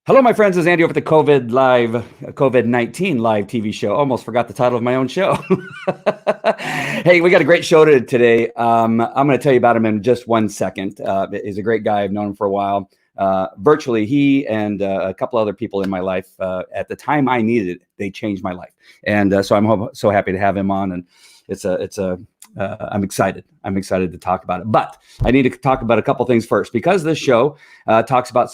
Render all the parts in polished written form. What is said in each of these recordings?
Hello, my friends. It's Andy over at the COVID-19 live TV show. Almost forgot the title of my own show. Hey, we got a great show today. I'm going to tell you about him in just 1 second. He's a great guy. I've known him for a while. Virtually, he and a couple other people in my life, at the time I needed it, they changed my life. And so I'm so happy to have him on. And I'm excited. I'm excited to talk about it. But I need to talk about a couple things first, because this show talks about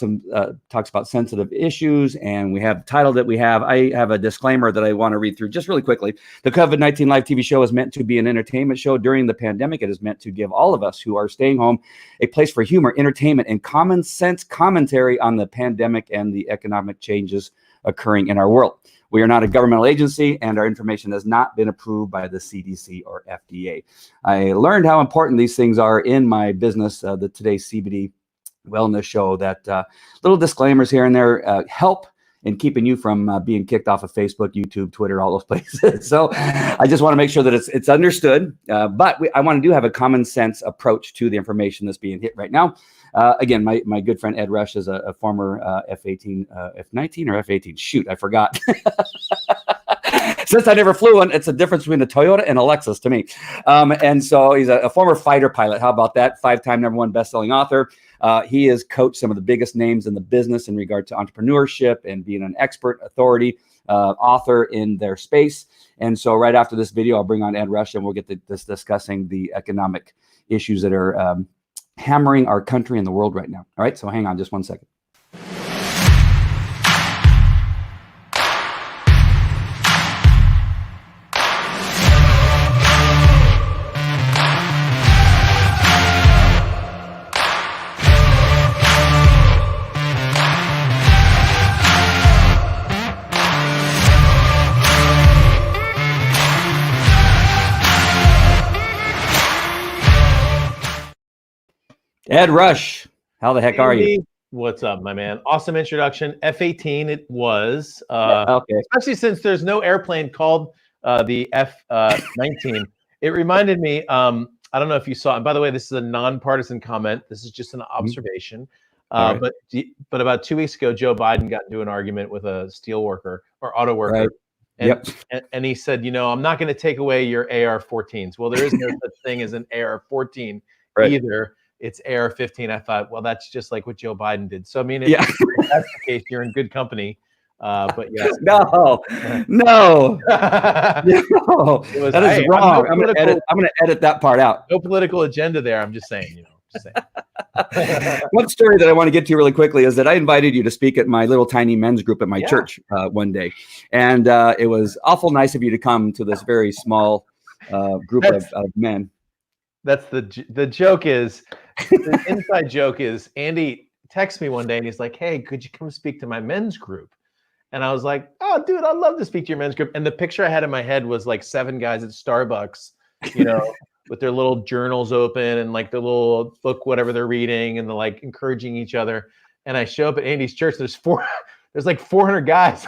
sensitive issues, and we have the title that we have. I have a disclaimer that I want to read through just really quickly. The COVID-19 live TV show is meant to be an entertainment show during the pandemic. It is meant to give all of us who are staying home a place for humor, entertainment, and common sense commentary on the pandemic and the economic changes occurring in our world. We are not a governmental agency, and our information has not been approved by the CDC or FDA. I learned how important these things are in my business, the Today's CBD Wellness Show, that little disclaimers here and there help in keeping you from being kicked off of Facebook, YouTube, Twitter, all those places. So I just want to make sure that it's understood. But I want to have a common sense approach to the information that's being hit right now. Again, my good friend Ed Rush is a former F-18, F-19 or F-18. Shoot, I forgot. Since I never flew one, it's a difference between a Toyota and a Lexus to me. And so he's a former fighter pilot. How about that? 5-time #1 best-selling author. He has coached some of the biggest names in the business in regard to entrepreneurship and being an expert, authority, author in their space. And so right after this video, I'll bring on Ed Rush, and we'll get this discussing the economic issues that are hammering our country and the world right now. All right, so hang on just 1 second. Ed Rush, how the heck are you? What's up, my man? Awesome introduction. F-18 it was. Okay. Especially since there's no airplane called the F-19. It reminded me, I don't know if you saw, and by the way, this is a nonpartisan comment. This is just an observation. Right. But about 2 weeks ago, Joe Biden got into an argument with a steel worker or auto worker. Right. And, Yep. and he said, I'm not going to take away your AR-14s. Well, there is no such thing as an AR-14 either. It's AR-15. I thought, well, that's just like what Joe Biden did. So, I mean, if that's the case, you're in good company. But yes. No. That is wrong. I'm going to edit that part out. No political agenda there. I'm just saying, One story that I want to get to really quickly is that I invited you to speak at my little tiny men's group at my church one day. And it was awful nice of you to come to this very small group of men. That's the joke is, the inside joke is, Andy texted me one day and he's like, hey, could you come speak to my men's group? And I was like, oh, dude, I'd love to speak to your men's group. And the picture I had in my head was like 7 guys at Starbucks, with their little journals open and like their little book, whatever they're reading, and they're like encouraging each other. And I show up at Andy's church. There's like 400 guys.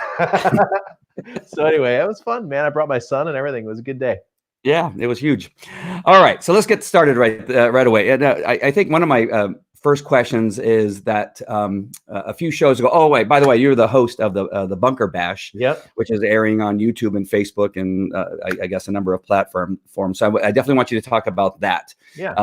So anyway, it was fun, man. I brought my son and everything. It was a good day. Yeah, it was huge. All right, so let's get started right away. And I think one of my first questions is that a few shows ago. Oh wait, by the way, you're the host of the Bunker Bash, which is airing on YouTube and Facebook and I guess a number of platforms. So I definitely want you to talk about that. Yeah.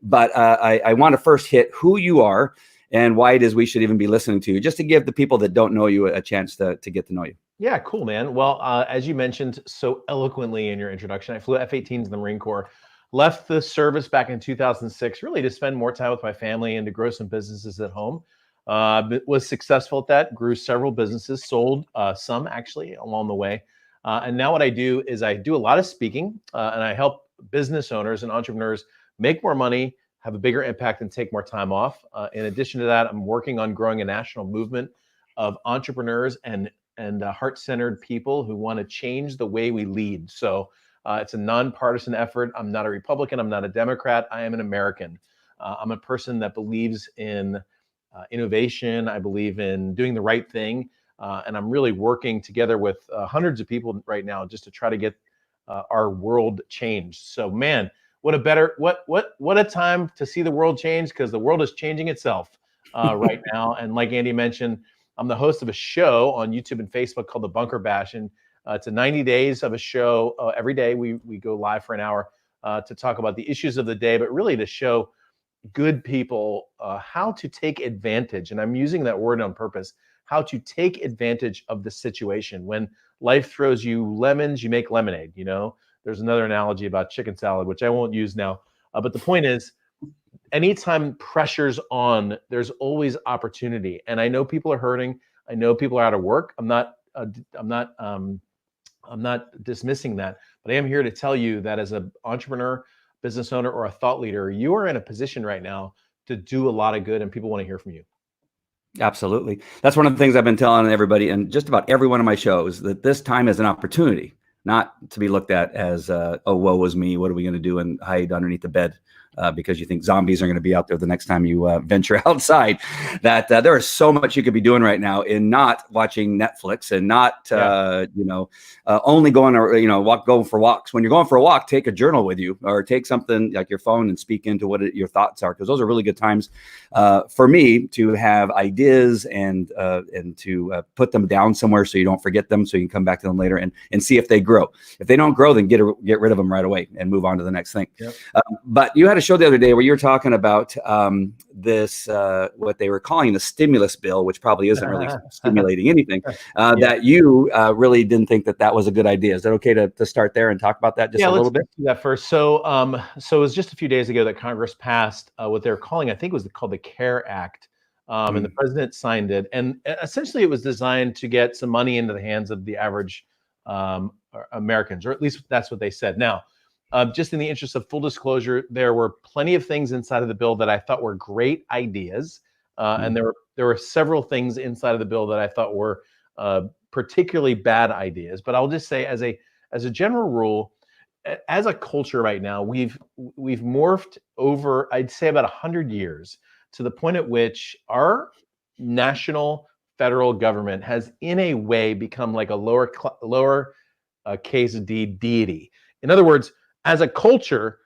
But I want to first hit who you are and why it is we should even be listening to you, just to give the people that don't know you a chance to get to know you. Yeah, cool, man. Well, as you mentioned so eloquently in your introduction, I flew F-18s in the Marine Corps, left the service back in 2006, really to spend more time with my family and to grow some businesses at home. Was successful at that, grew several businesses, sold some actually along the way. And now what I do is I do a lot of speaking and I help business owners and entrepreneurs make more money, have a bigger impact, and take more time off. In addition to that, I'm working on growing a national movement of entrepreneurs and heart-centered people who want to change the way we lead. So it's a nonpartisan effort. I'm not a Republican. I'm not a Democrat. I am an American. I'm a person that believes in innovation. I believe in doing the right thing. And I'm really working together with hundreds of people right now just to try to get our world changed. So, man, what a time to see the world change, because the world is changing itself right now. And like Andy mentioned, I'm the host of a show on YouTube and Facebook called The Bunker Bash, and it's a 90 days of a show. Every day we go live for an hour to talk about the issues of the day, but really to show good people how to take advantage, and I'm using that word on purpose, how to take advantage of the situation. When life throws you lemons, you make lemonade. There's another analogy about chicken salad, which I won't use now. But the point is, anytime pressure's on, there's always opportunity. And I know people are hurting. I know people are out of work. I'm not dismissing that, but I am here to tell you that as an entrepreneur, business owner, or a thought leader, you are in a position right now to do a lot of good, and people want to hear from you. Absolutely. That's one of the things I've been telling everybody and just about every one of my shows, that this time is an opportunity, not to be looked at as, oh, woe was me. What are we going to do and hide underneath the bed? Because you think zombies are going to be out there the next time you venture outside. That there is so much you could be doing right now in not watching Netflix and not only going going for walks. When you're going for a walk, take a journal with you or take something like your phone and speak into what your thoughts are, because those are really good times for me to have ideas and to put them down somewhere so you don't forget them, so you can come back to them later and see if they grow. If they don't grow, then get rid of them right away and move on to the next thing. Yep. But you had a show the other day where you were talking about this, what they were calling the stimulus bill, which probably isn't really stimulating anything, that you really didn't think that was a good idea. Is that okay to start there and talk about that just a little bit? Let's do that first. So it was just a few days ago that Congress passed what they're calling, I think it was called the CARE Act. And the president signed it. And essentially it was designed to get some money into the hands of the average Americans, or at least that's what they said. Now, just in the interest of full disclosure, there were plenty of things inside of the bill that I thought were great ideas. And there were several things inside of the bill that I thought were particularly bad ideas. But I'll just say, as a general rule, as a culture right now, we've morphed over, I'd say, about 100 years to the point at which our national federal government has, in a way, become like a lower case D deity. In other words, as a culture,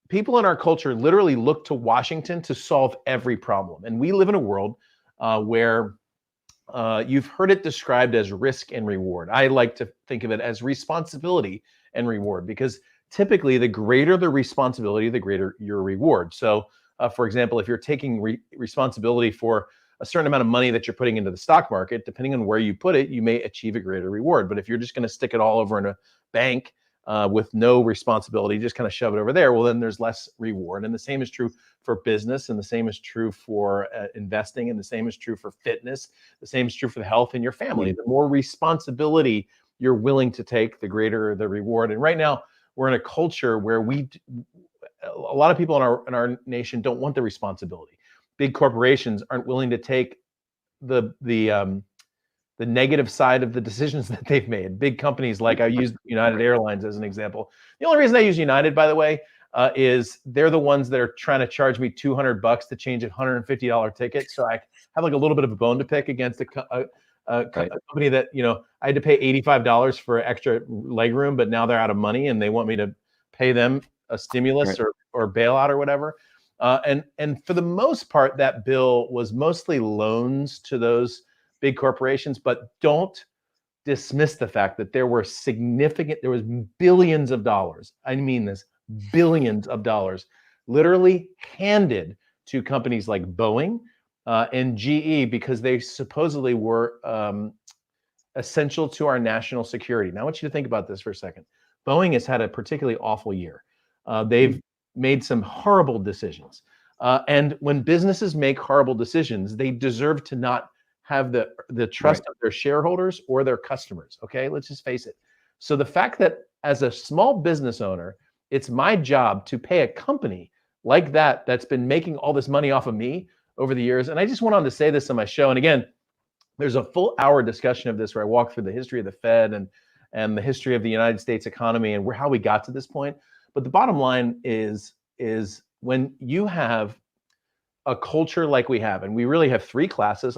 people in our culture literally look to Washington to solve every problem. And we live in a world where you've heard it described as risk and reward. I like to think of it as responsibility and reward, because typically the greater the responsibility, the greater your reward. So, for example, if you're taking responsibility for a certain amount of money that you're putting into the stock market, depending on where you put it, you may achieve a greater reward. But if you're just going to stick it all over in a bank with no responsibility, just kind of shove it over there, well, then there's less reward. And the same is true for business, and the same is true for investing, and the same is true for fitness. The same is true for the health in your family. The more responsibility you're willing to take, the greater the reward. And right now, we're in a culture where a lot of people in our nation don't want the responsibility. Big corporations aren't willing to take the negative side of the decisions that they've made. Big companies, like I used United Airlines as an example. The only reason I use United, by the way, is they're the ones that are trying to charge me $200 to change a $150 ticket. So I have like a little bit of a bone to pick against a company that, I had to pay $85 for extra legroom, but now they're out of money and they want me to pay them a stimulus or bailout or whatever. And for the most part, that bill was mostly loans to those big corporations, but don't dismiss the fact that there was billions of dollars. I mean this, billions of dollars literally handed to companies like Boeing and GE because they supposedly were essential to our national security. Now I want you to think about this for a second. Boeing has had a particularly awful year. They've made some horrible decisions. And when businesses make horrible decisions, they deserve to not have the trust of their shareholders or their customers. Okay, let's just face it. So the fact that as a small business owner, it's my job to pay a company like that's been making all this money off of me over the years. And I just went on to say this on my show. And again, there's a full hour discussion of this where I walk through the history of the Fed and the history of the United States economy and how we got to this point. But the bottom line is when you have a culture like we have, and we really have three classes.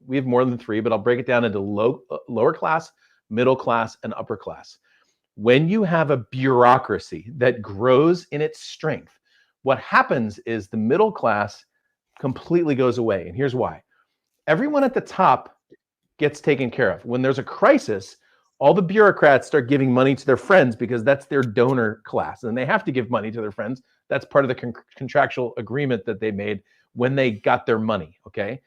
We have more than three, but I'll break it down into lower class, middle class, and upper class. When you have a bureaucracy that grows in its strength, what happens is the middle class completely goes away. And here's why. everyone at the top gets taken care of. When there's a crisis, all the bureaucrats start giving money to their friends because that's their donor class, and they have to give money to their friends. That's part of the contractual agreement that they made when they got their money, okay?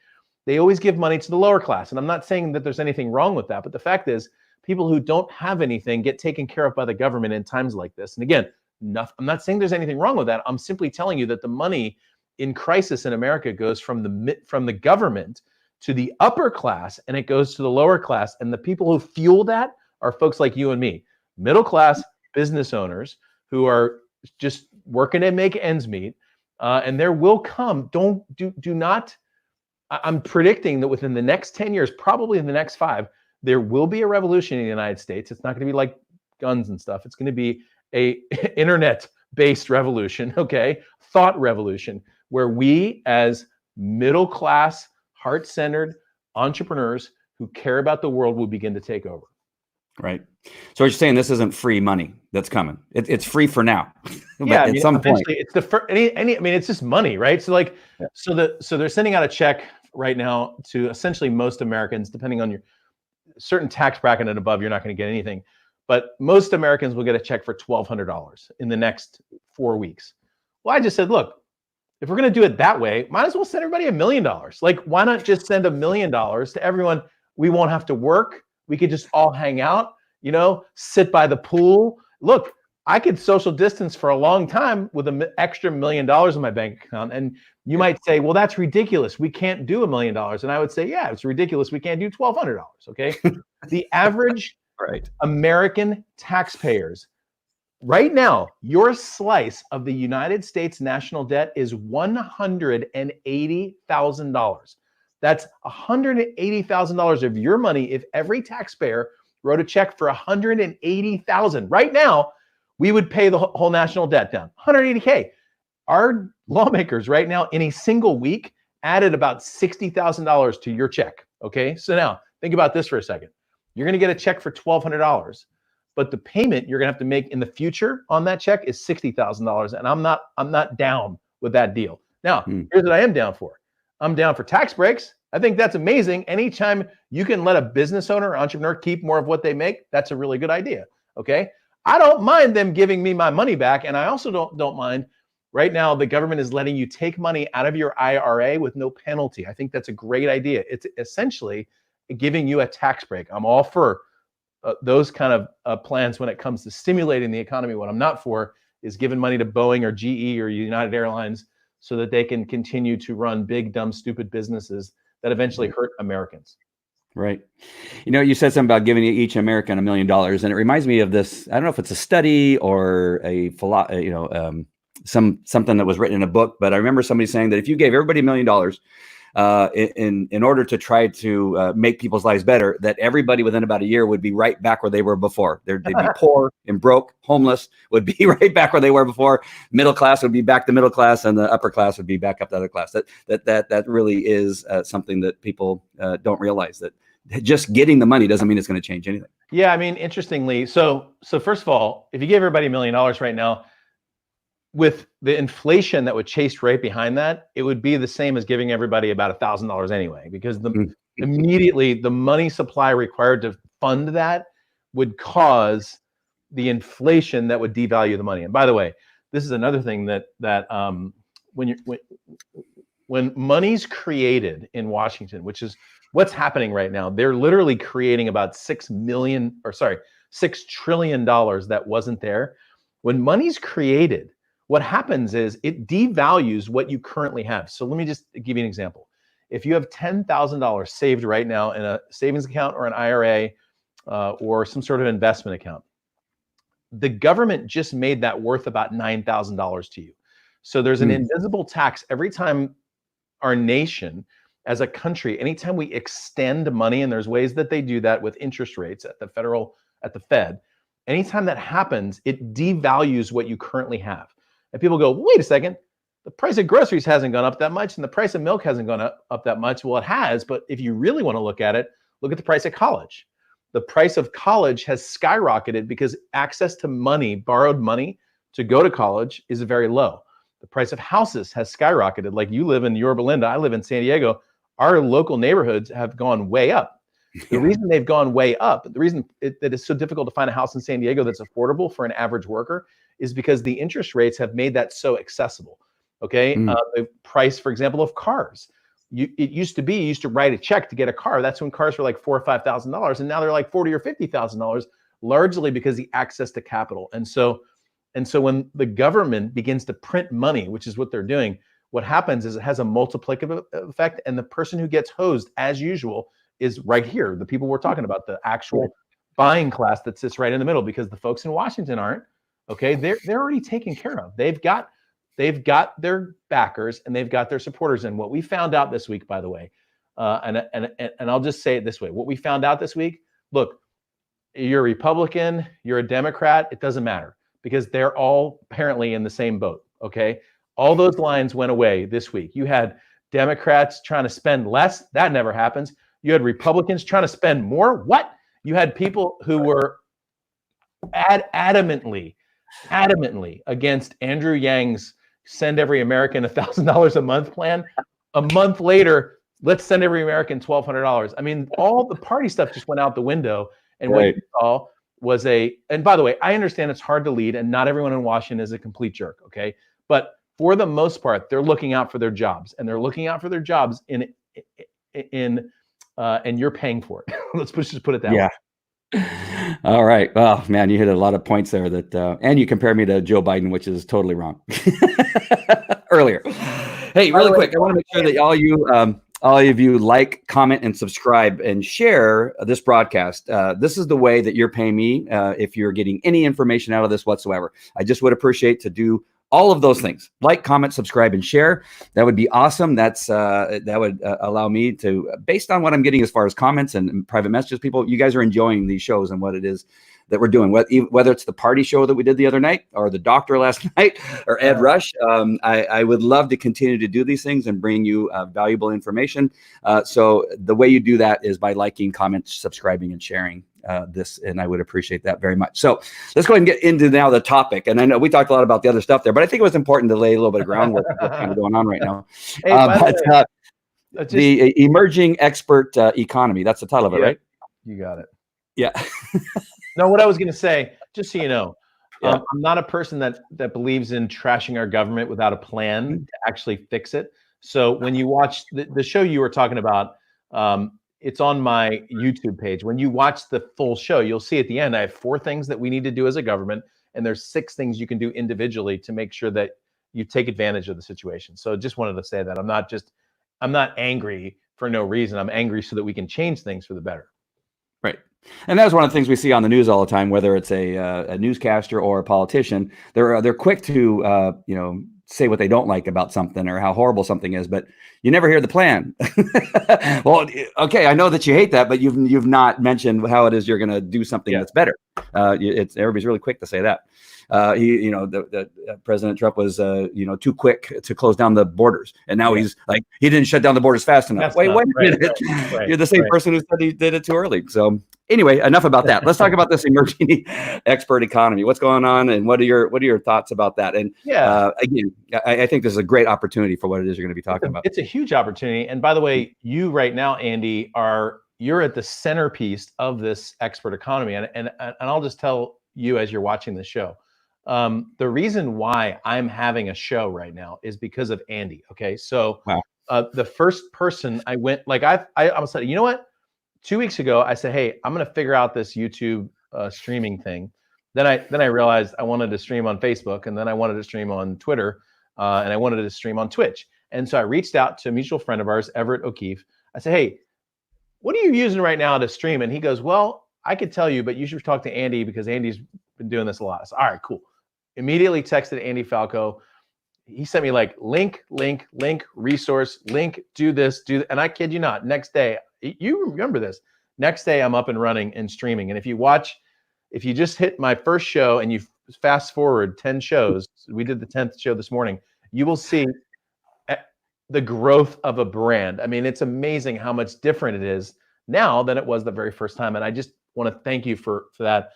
They always give money to the lower class, and I'm not saying that there's anything wrong with that, but the fact is, people who don't have anything get taken care of by the government in times like this. And again, I'm not saying there's anything wrong with that. I'm simply telling you that the money in crisis in America goes from the government to the upper class, and it goes to the lower class. And the people who fuel that are folks like you and me, middle class business owners who are just working to make ends meet. And there will come, do not, I'm predicting that within the next 10 years, probably in the next 5, there will be a revolution in the United States. It's not going to be like guns and stuff. It's going to be a internet-based revolution, okay? Thought revolution, where we as middle-class, heart-centered entrepreneurs who care about the world will begin to take over. Right. So you're saying this isn't free money that's coming. It's free for now. Yeah, at some point, it's it's just money, right? So like, yeah. so they're sending out a check right now to essentially most Americans, depending on your certain tax bracket and above, you're not going to get anything. But most Americans will get a check for $1,200 in the next 4 weeks. Well, I just said, look, if we're going to do it that way, might as well send everybody $1 million. Like, why not just send $1 million to everyone? We won't have to work. We could just all hang out, sit by the pool. Look, I could social distance for a long time with an extra $1 million in my bank account. And you might say, well, that's ridiculous. We can't do $1 million. And I would say, yeah, it's ridiculous. We can't do $1,200. Okay. The average American taxpayers right now, your slice of the United States national debt is $180,000. That's $180,000 of your money. If every taxpayer wrote a check for $180,000 right now, we would pay the whole national debt down. $180K. Our lawmakers right now in a single week added about $60,000 to your check. Okay. So now think about this for a second. You're going to get a check for $1,200, but the payment you're going to have to make in the future on that check is $60,000. And I'm not down with that deal. Now, here's what I am down for. I'm down for tax breaks. I think that's amazing. Anytime you can let a business owner or entrepreneur keep more of what they make, that's a really good idea. Okay. I don't mind them giving me my money back. And I also don't mind right now, the government is letting you take money out of your IRA with no penalty. I think that's a great idea. It's essentially giving you a tax break. I'm all for those kind of plans when it comes to stimulating the economy. What I'm not for is giving money to Boeing or GE or United Airlines so that they can continue to run big, dumb, stupid businesses that eventually hurt Americans. Right. You said something about giving each American $1 million, and it reminds me of this. I don't know if it's a study or something that was written in a book, but I remember somebody saying that if you gave everybody $1 million in order to try to make people's lives better, that everybody within about a year would be right back where they were before. They'd be poor and broke, homeless would be right back where they were before. Middle class would be back to middle class, and the upper class would be back up to other class. That really is something that people don't realize, that just getting the money doesn't mean it's going to change anything. Yeah, I mean, interestingly, so first of all, if you give everybody $1 million right now, with the inflation that would chase right behind that, it would be the same as giving everybody about $1,000 anyway, because immediately the money supply required to fund that would cause the inflation that would devalue the money. And by the way, this is another thing that when money's created in Washington, which is what's happening right now, they're literally creating about $6 trillion that wasn't there. When money's created, what happens is it devalues what you currently have. So let me just give you an example. If you have $10,000 saved right now in a savings account or an IRA or some sort of investment account, the government just made that worth about $9,000 to you. So there's an invisible tax every time our nation as a country, anytime we extend money, and there's ways that they do that with interest rates at the Fed, anytime that happens, it devalues what you currently have. And people go, wait a second, the price of groceries hasn't gone up that much and the price of milk hasn't gone up that much. Well, it has, but if you really want to look at it, look at the price of college. The price of college has skyrocketed because access to money, borrowed money to go to college is very low. The price of houses has skyrocketed. Like you live in Yorba Linda, I live in San Diego. our local neighborhoods have gone way up. The reason they've gone way up, the reason that it's so difficult to find a house in San Diego that's affordable for an average worker is because the interest rates have made that so accessible. Okay. The price, for example, of cars. It used to be, you used to write a check to get a car. That's when cars were like $4,000 or $5,000. And now they're like $40,000 or $50,000, largely because the access to capital. And so when the government begins to print money, which is what they're doing, what happens is it has a multiplicative effect. And the person who gets hosed, as usual, is right here. The people we're talking about, the actual buying class that sits right in the middle, because the folks in Washington aren't. Okay, they're already taken care of. They've got their backers and they've got their supporters. And what we found out this week, by the way, and I'll just say it this way: what we found out this week, look, you're a Republican, you're a Democrat, it doesn't matter, because they're all apparently in the same boat. Okay, all those lines went away this week. You had Democrats trying to spend less. That never happens. You had Republicans trying to spend more. What? You had people who were adamantly against Andrew Yang's send every American $1,000 a month plan. A month later, let's send every American $1,200. I mean, all the party stuff just went out the window. And what you saw was and by the way, I understand it's hard to lead and not everyone in Washington is a complete jerk. Okay. But for the most part, they're looking out for their jobs, and they're looking out for their jobs and you're paying for it. Let's just put it that way. All right. Well, man, you hit a lot of points there and you compare me to Joe Biden, which is totally wrong earlier. Hey, really quick. I want to make sure that all of you like, comment, and subscribe and share this broadcast. This is the way that you're paying me. If you're getting any information out of this whatsoever, I just would appreciate to do all of those things: like, comment, subscribe, and share. That would be awesome. That would allow me to, based on what I'm getting as far as comments and private messages, people, you guys are enjoying these shows and what it is that we're doing. Whether it's the party show that we did the other night, or the doctor last night, or Ed Rush, I would love to continue to do these things and bring you valuable information. So the way you do that is by liking, commenting, subscribing, and sharing this, and I would appreciate that very much. So let's go ahead and get into now the topic. And I know we talked a lot about the other stuff there, but I think it was important to lay a little bit of groundwork of what's kind of going on right now. The emerging expert economy, that's the title of it, right? You got it. Yeah. No, what I was going to say, just so you know, I'm not a person that believes in trashing our government without a plan to actually fix it. So when you watch the show you were talking about, it's on my YouTube page. When you watch the full show, you'll see at the end, I have 4 things that we need to do as a government, and there's 6 things you can do individually to make sure that you take advantage of the situation. So just wanted to say that I'm not angry for no reason. I'm angry so that we can change things for the better. Right. And that's one of the things we see on the news all the time, whether it's a newscaster or a politician. They're quick to say what they don't like about something or how horrible something is, but you never hear the plan. Well, okay, I know that you hate that, but you've not mentioned how it is you're going to do something that's better. Everybody's really quick to say that. President Trump was, too quick to close down the borders, and now he's like, he didn't shut down the borders fast enough. Wait a minute, you're the same person who said he did it too early. So anyway, enough about that. Let's talk about this emerging expert economy. What's going on, and what are your thoughts about that? And again, I think this is a great opportunity for what it is you're going to be talking about. It's a huge opportunity. And by the way, you right now, Andy, you're at the centerpiece of this expert economy, and I'll just tell you as you're watching the show. The reason why I'm having a show right now is because of Andy. Okay. So the first person I went, like I almost said, you know what? 2 weeks ago, I said, hey, I'm going to figure out this YouTube streaming thing. Then I realized I wanted to stream on Facebook, and then I wanted to stream on Twitter, and I wanted to stream on Twitch. And so I reached out to a mutual friend of ours, Everett O'Keefe. I said, hey, what are you using right now to stream? And he goes, well, I could tell you, but you should talk to Andy because Andy's been doing this a lot. So, all right, cool. Immediately texted Andy Falco. He sent me like link, resource, link, do this, and I kid you not, next day, you remember this, next day I'm up and running and streaming. And if you just hit my first show and you fast forward 10 shows, we did the 10th show this morning, you will see the growth of a brand. I mean, it's amazing how much different it is now than it was the very first time. And I just want to thank you for that.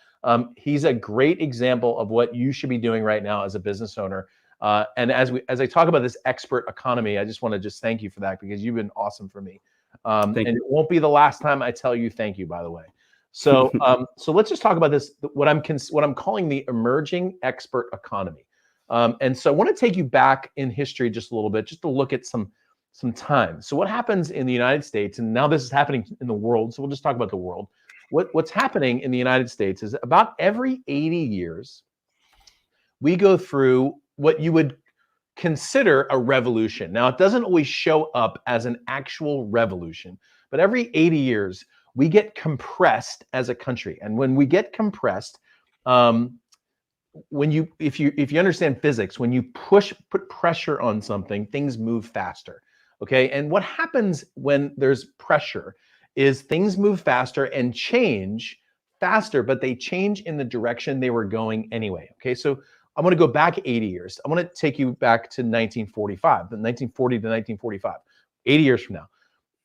He's a great example of what you should be doing right now as a business owner. And as I talk about this expert economy, I just want to just thank you for that, because you've been awesome for me. Thank And you. it won't be the last time I tell you thank you, by the way. So so let's just talk about this, what I'm calling the emerging expert economy. And so I want to take you back in history just a little bit, just to look at some time. So what happens in the United States, and now this is happening in the world, so we'll just talk about the world. What's happening in the United States is about every 80 years, we go through what you would consider a revolution. Now, it doesn't always show up as an actual revolution, but every 80 years, we get compressed as a country. And when we get compressed, if you understand physics, when you put pressure on something, things move faster. Okay. And what happens when there's pressure is things move faster and change faster, but they change in the direction they were going anyway. Okay. So I'm going to go back 80 years. I'm going to take you back to 1945, the 1940 to 1945, 80 years from now.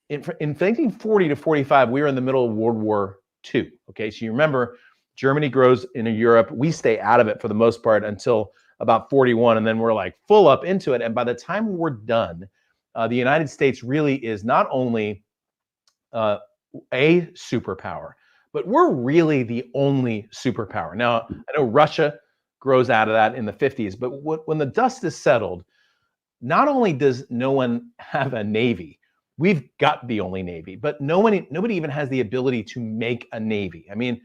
In 1940 to 45, we were in the middle of World War II. Okay. So you remember, Germany grows into Europe. We stay out of it for the most part until about 41, and then we're like full up into it. And by the time we're done, the United States really is not only a superpower, but we're really the only superpower. Now, I know Russia grows out of that in the 50s, but when the dust is settled, not only does no one have a navy, we've got the only navy, but nobody even has the ability to make a navy. I mean,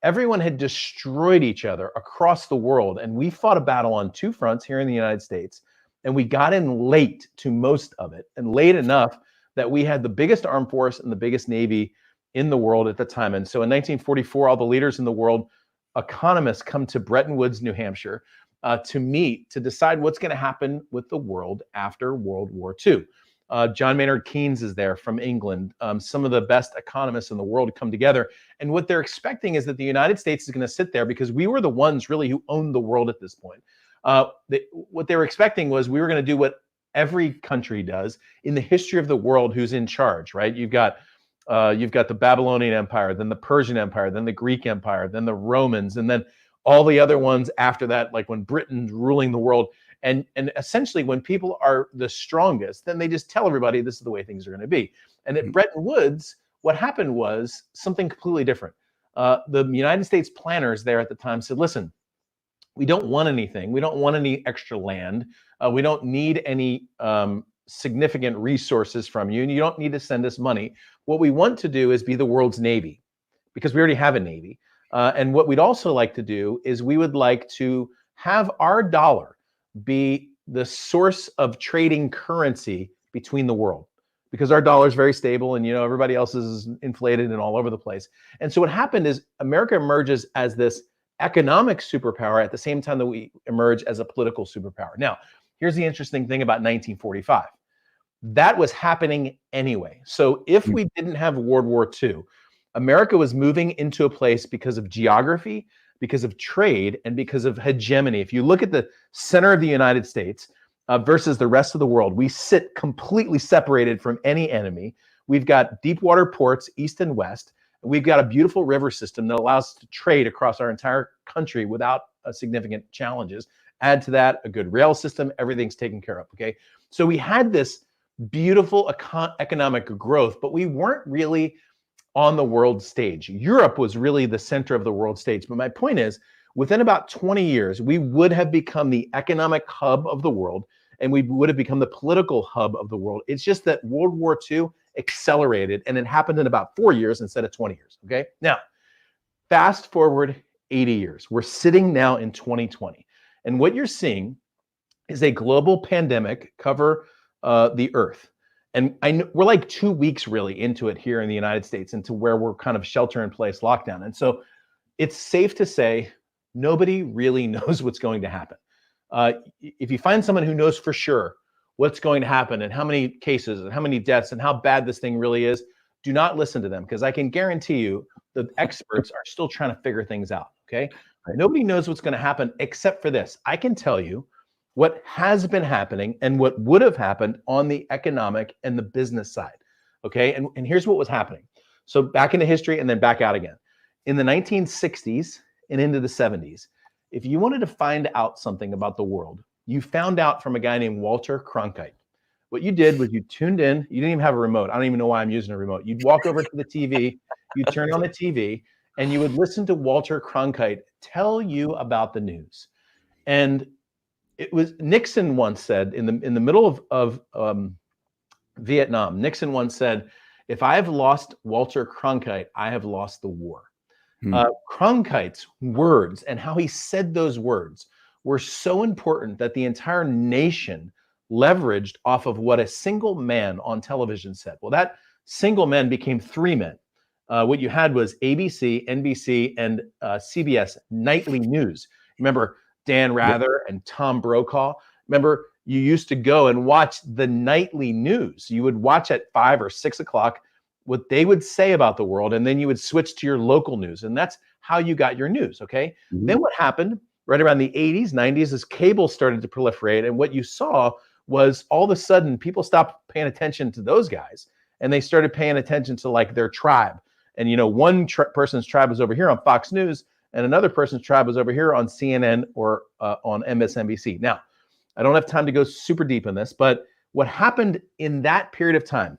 everyone had destroyed each other across the world, and we fought a battle on two fronts here in the United States, and we got in late to most of it, and late enough that we had the biggest armed force and the biggest navy in the world at the time. And so in 1944, all the leaders in the world, economists, come to Bretton Woods, New Hampshire, to meet to decide what's going to happen with the world after World War II. John Maynard Keynes is there from England. Some of the best economists in the world come together. And what they're expecting is that the United States is going to sit there, because we were the ones really who owned the world at this point. What they were expecting was we were going to do what every country does in the history of the world who's in charge, right? You've got the Babylonian Empire, then the Persian Empire, then the Greek Empire, then the Romans, and then all the other ones after that, like when Britain's ruling the world. And essentially, when people are the strongest, then they just tell everybody this is the way things are going to be. And at Bretton Woods, what happened was something completely different. The United States planners there at the time said, listen, we don't want anything. We don't want any extra land. We don't need any significant resources from you, and you don't need to send us money. What we want to do is be the world's navy, because we already have a navy. And what we'd also like to do is we would like to have our dollar be the source of trading currency between the world, because our dollar is very stable, and everybody else is inflated and all over the place. And so what happened is America emerges as this economic superpower at the same time that we emerge as a political superpower. Now, here's the interesting thing about 1945. That was happening anyway. So if we didn't have World War II, America was moving into a place because of geography, because of trade, and because of hegemony. If you look at the center of the United States versus the rest of the world, we sit completely separated from any enemy. We've got deep water ports, east and west. We've got a beautiful river system that allows us to trade across our entire country without significant challenges. Add to that a good rail system, everything's taken care of, okay? So we had this beautiful economic growth, but we weren't really on the world stage. Europe was really the center of the world stage. But my point is, within about 20 years, we would have become the economic hub of the world, and we would have become the political hub of the world. It's just that World War II accelerated, and it happened in about 4 years instead of 20 years, okay? Now, fast forward 80 years. We're sitting now in 2020, and what you're seeing is a global pandemic cover the earth. And we're like 2 weeks really into it here in the United States, into where we're kind of shelter in place lockdown. And so it's safe to say nobody really knows what's going to happen. If you find someone who knows for sure what's going to happen and how many cases and how many deaths and how bad this thing really is, do not listen to them, because I can guarantee you the experts are still trying to figure things out, okay? Nobody knows what's going to happen except for this. I can tell you what has been happening and what would have happened on the economic and the business side, okay? And here's what was happening. So back into history and then back out again. In the 1960s and into the 70s, if you wanted to find out something about the world, you found out from a guy named Walter Cronkite. What you did was you tuned in. You didn't even have a remote. I don't even know why I'm using a remote. You'd walk over to the TV, you turn on the TV, and you would listen to Walter Cronkite tell you about the news. And it was Nixon once said in the middle of Vietnam, Nixon once said, "If I have lost Walter Cronkite, I have lost the war." Cronkite's words and how he said those words were so important that the entire nation leveraged off of what a single man on television said. Well, that single man became three men. What you had was ABC, NBC, and CBS nightly news. Remember Dan Rather and Tom Brokaw? Remember, you used to go and watch the nightly news. You would watch at 5 or 6 o'clock what they would say about the world, and then you would switch to your local news. And that's how you got your news, okay? Then what happened right around the 80s, 90s is cable started to proliferate. And what you saw was all of a sudden people stopped paying attention to those guys and they started paying attention to like their tribe. And, you know, one person's tribe was over here on Fox News and another person's tribe was over here on CNN or on MSNBC. Now, I don't have time to go super deep in this, but what happened in that period of time,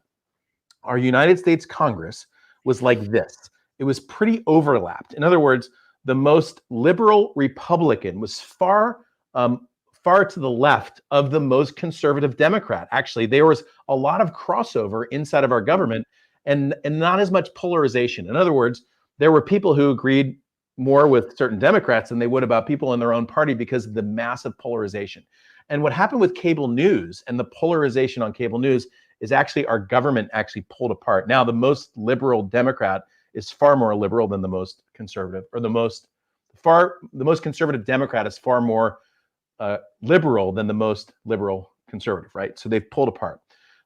our United States Congress was like this. It was pretty overlapped. In other words, the most liberal Republican was far to the left of the most conservative Democrat. Actually, there was a lot of crossover inside of our government and not as much polarization. In other words, there were people who agreed more with certain Democrats than they would about people in their own party because of the massive polarization. And what happened with cable news and the polarization on cable news is actually our government actually pulled apart. Now, the most liberal Democrat is far more liberal than the most conservative, or the most conservative Democrat is far more liberal than the most liberal conservative, right? So they've pulled apart.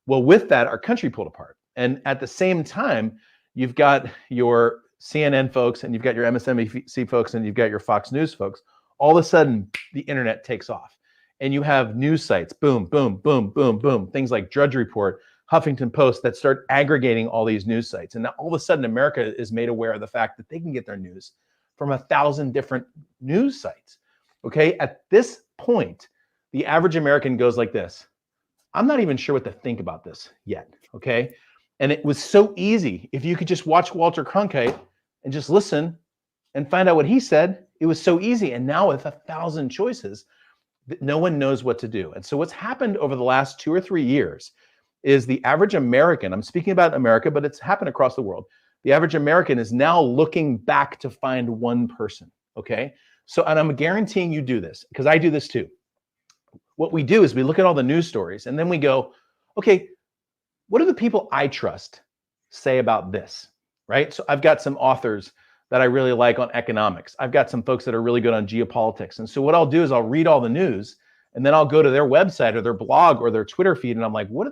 Well, with that, our country pulled apart. And at the same time, you've got your CNN folks and you've got your MSNBC folks and you've got your Fox News folks. All of a sudden, the internet takes off. And you have news sites, boom, boom, boom, boom, boom, things like Drudge Report, Huffington Post that start aggregating all these news sites. And now all of a sudden, America is made aware of the fact that they can get their news from 1,000 different news sites. Okay, at this point, the average American goes like this. I'm not even sure what to think about this yet, okay? And it was so easy. If you could just watch Walter Cronkite and just listen and find out what he said, it was so easy. And now with 1,000 choices, no one knows what to do. And so what's happened over the last 2 or 3 years is the average American, I'm speaking about America, but it's happened across the world. The average American is now looking back to find one person, okay? So, and I'm guaranteeing you do this because I do this too. What we do is we look at all the news stories and then we go, okay, what do the people I trust say about this, right? So I've got some authors that I really like on economics. I've got some folks that are really good on geopolitics. And so what I'll do is I'll read all the news and then I'll go to their website or their blog or their Twitter feed. And I'm like, what are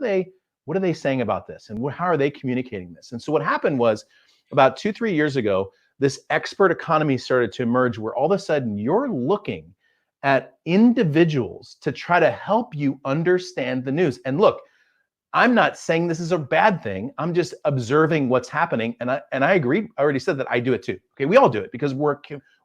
they saying about this? And how are they communicating this? And so what happened was about 2-3 years ago, this expert economy started to emerge where all of a sudden you're looking at individuals to try to help you understand the news. And look, I'm not saying this is a bad thing. I'm just observing what's happening. And I agree. I already said that I do it too. Okay, we all do it because we're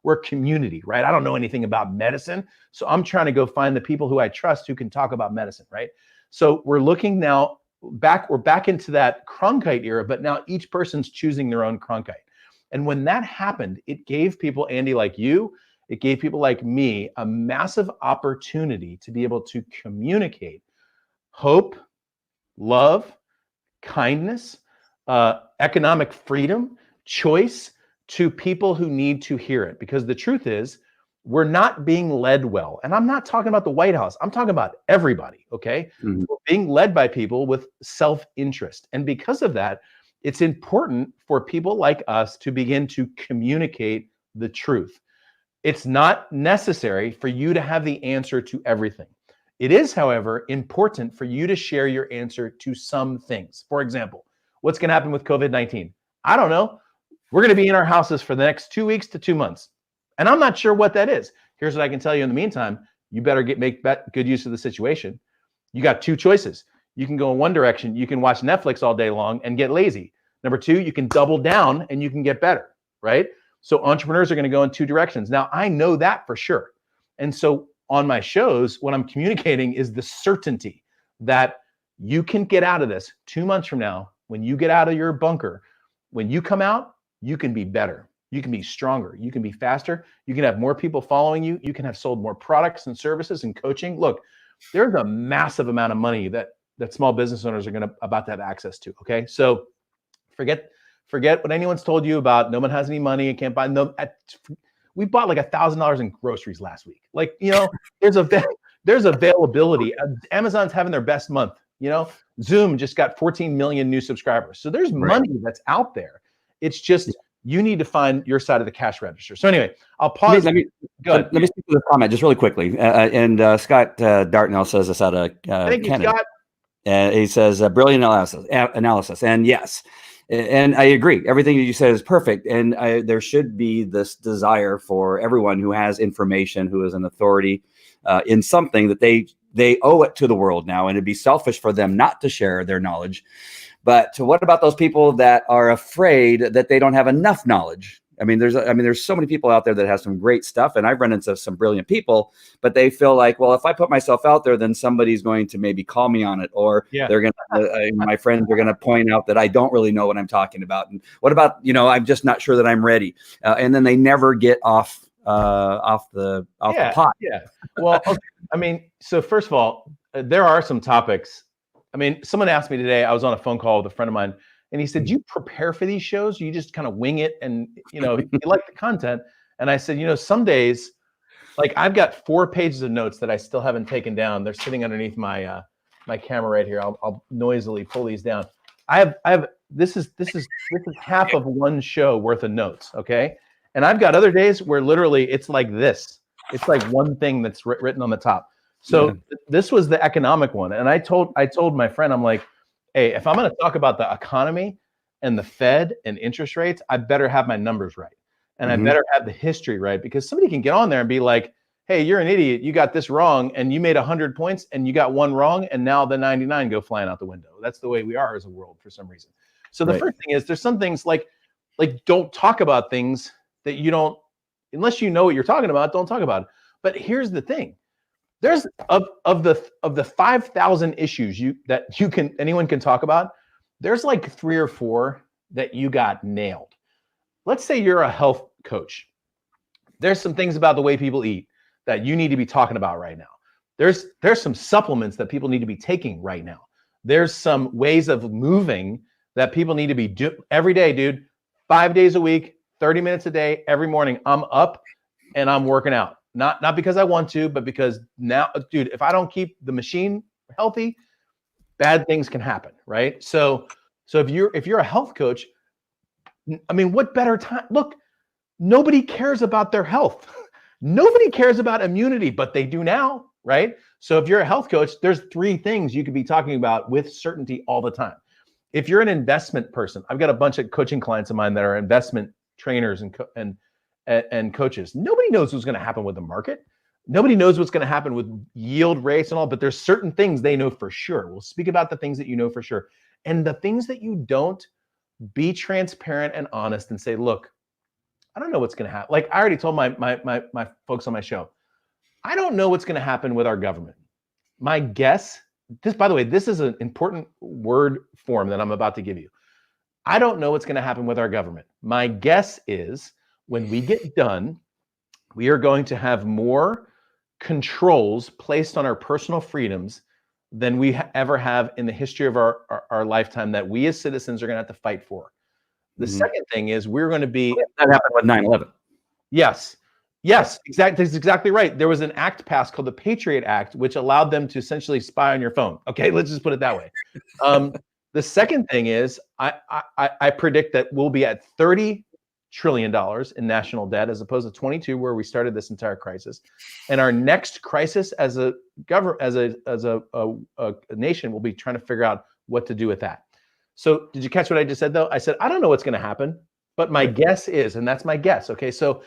a community, right? I don't know anything about medicine. So I'm trying to go find the people who I trust who can talk about medicine, right? So we're looking now we're back into that Cronkite era, but now each person's choosing their own Cronkite. And when that happened, it gave people, Andy, like you, it gave people like me a massive opportunity to be able to communicate hope, love, kindness, economic freedom, choice to people who need to hear it. Because the truth is, we're not being led well. And I'm not talking about the White House. I'm talking about everybody, okay? Mhm. We're being led by people with self-interest. And because of that, it's important for people like us to begin to communicate the truth. It's not necessary for you to have the answer to everything. It is, however, important for you to share your answer to some things. For example, what's going to happen with COVID-19? I don't know. We're going to be in our houses for the next 2 weeks to 2 months. And I'm not sure what that is. Here's what I can tell you in the meantime. You better make good use of the situation. You got 2 choices. You can go in one direction. You can watch Netflix all day long and get lazy. Number 2, you can double down and you can get better, right? So entrepreneurs are going to go in 2 directions. Now, I know that for sure. And so on my shows, what I'm communicating is the certainty that you can get out of this 2 months from now. When you get out of your bunker, when you come out, you can be better. You can be stronger. You can be faster. You can have more people following you. You can have sold more products and services and coaching. Look, there's a massive amount of money that small business owners are about to have access to. Okay, so forget what anyone's told you about. No one has any money and can't buy. We bought like $1,000 in groceries last week. Like, there's availability. Amazon's having their best month. Zoom just got 14 million new subscribers. So there's money that's out there. It's just you need to find your side of the cash register. So anyway, I'll pause. Let me speak to the comment just really quickly. And Scott Dartnell says this out of Thank you, Canada. Scott. He says brilliant analysis. And yes, and I agree. Everything that you said is perfect. And there should be this desire for everyone who has information, who is an authority in something, that they owe it to the world now, and it'd be selfish for them not to share their knowledge. But what about those people that are afraid that they don't have enough knowledge? There's so many people out there that have some great stuff, and I've run into some brilliant people, but they feel like, well, if I put myself out there, then somebody's going to maybe call me on it, or they're going to, my friends are going to point out that I don't really know what I'm talking about. And what about, I'm just not sure that I'm ready. And then they never get off the pot. Yeah. Well, okay. So first of all, there are some topics. Someone asked me today, I was on a phone call with a friend of mine, and he said, do you prepare for these shows? You just kind of wing it and, you like the content. And I said, some days, like I've got 4 pages of notes that I still haven't taken down. They're sitting underneath my my camera right here. I'll noisily pull these down. This is half of one show worth of notes. Okay. And I've got other days where literally it's like this. It's like one thing that's written on the top. So this was the economic one. And I told my friend, I'm like, hey, if I'm going to talk about the economy and the Fed and interest rates, I better have my numbers right. And I better have the history right, because somebody can get on there and be like, hey, you're an idiot. You got this wrong. And you made 100 points and you got 1 wrong. And now the 99 go flying out the window. That's the way we are as a world for some reason. So the first thing is, there's some things like don't talk about things that you don't, unless you know what you're talking about, don't talk about it. But here's the thing. There's of the 5,000 issues anyone can talk about, there's like 3 or 4 that you got nailed. Let's say you're a health coach. There's some things about the way people eat that you need to be talking about right now. There's some supplements that people need to be taking right now. There's some ways of moving that people need to be every day, dude. 5 days a week, 30 minutes a day, every morning. I'm up and I'm working out. Not because I want to, but because now, dude, if I don't keep the machine healthy, bad things can happen, right? So if you're a health coach, what better time? Look, nobody cares about their health. Nobody cares about immunity, but they do now, right? So if you're a health coach, there's 3 things you could be talking about with certainty all the time. If you're an investment person, I've got a bunch of coaching clients of mine that are investment trainers and coaches. Nobody knows what's going to happen with the market. Nobody knows what's going to happen with yield rates and all, but there's certain things they know for sure. We'll speak about the things that you know for sure. And the things that you don't, be transparent and honest and say, look, I don't know what's going to happen. Like I already told my folks on my show, I don't know what's going to happen with our government. My guess, by the way, this is an important word form that I'm about to give you. I don't know what's going to happen with our government. My guess is when we get done, we are going to have more controls placed on our personal freedoms than we ever have in the history of our lifetime, that we as citizens are going to have to fight for. The second thing is we're going to be... That happened with 9/11. Yes, exactly. That's exactly right. There was an act passed called the Patriot Act, which allowed them to essentially spy on your phone. Okay, let's just put it that way. The second thing is I predict that we'll be at $30 trillion in national debt, as opposed to 22, where we started this entire crisis. And our next crisis as a government, as a nation, will be trying to figure out what to do with that. So did you catch what I just said though? I said, I don't know what's going to happen, but my guess is, and that's my guess. Okay. So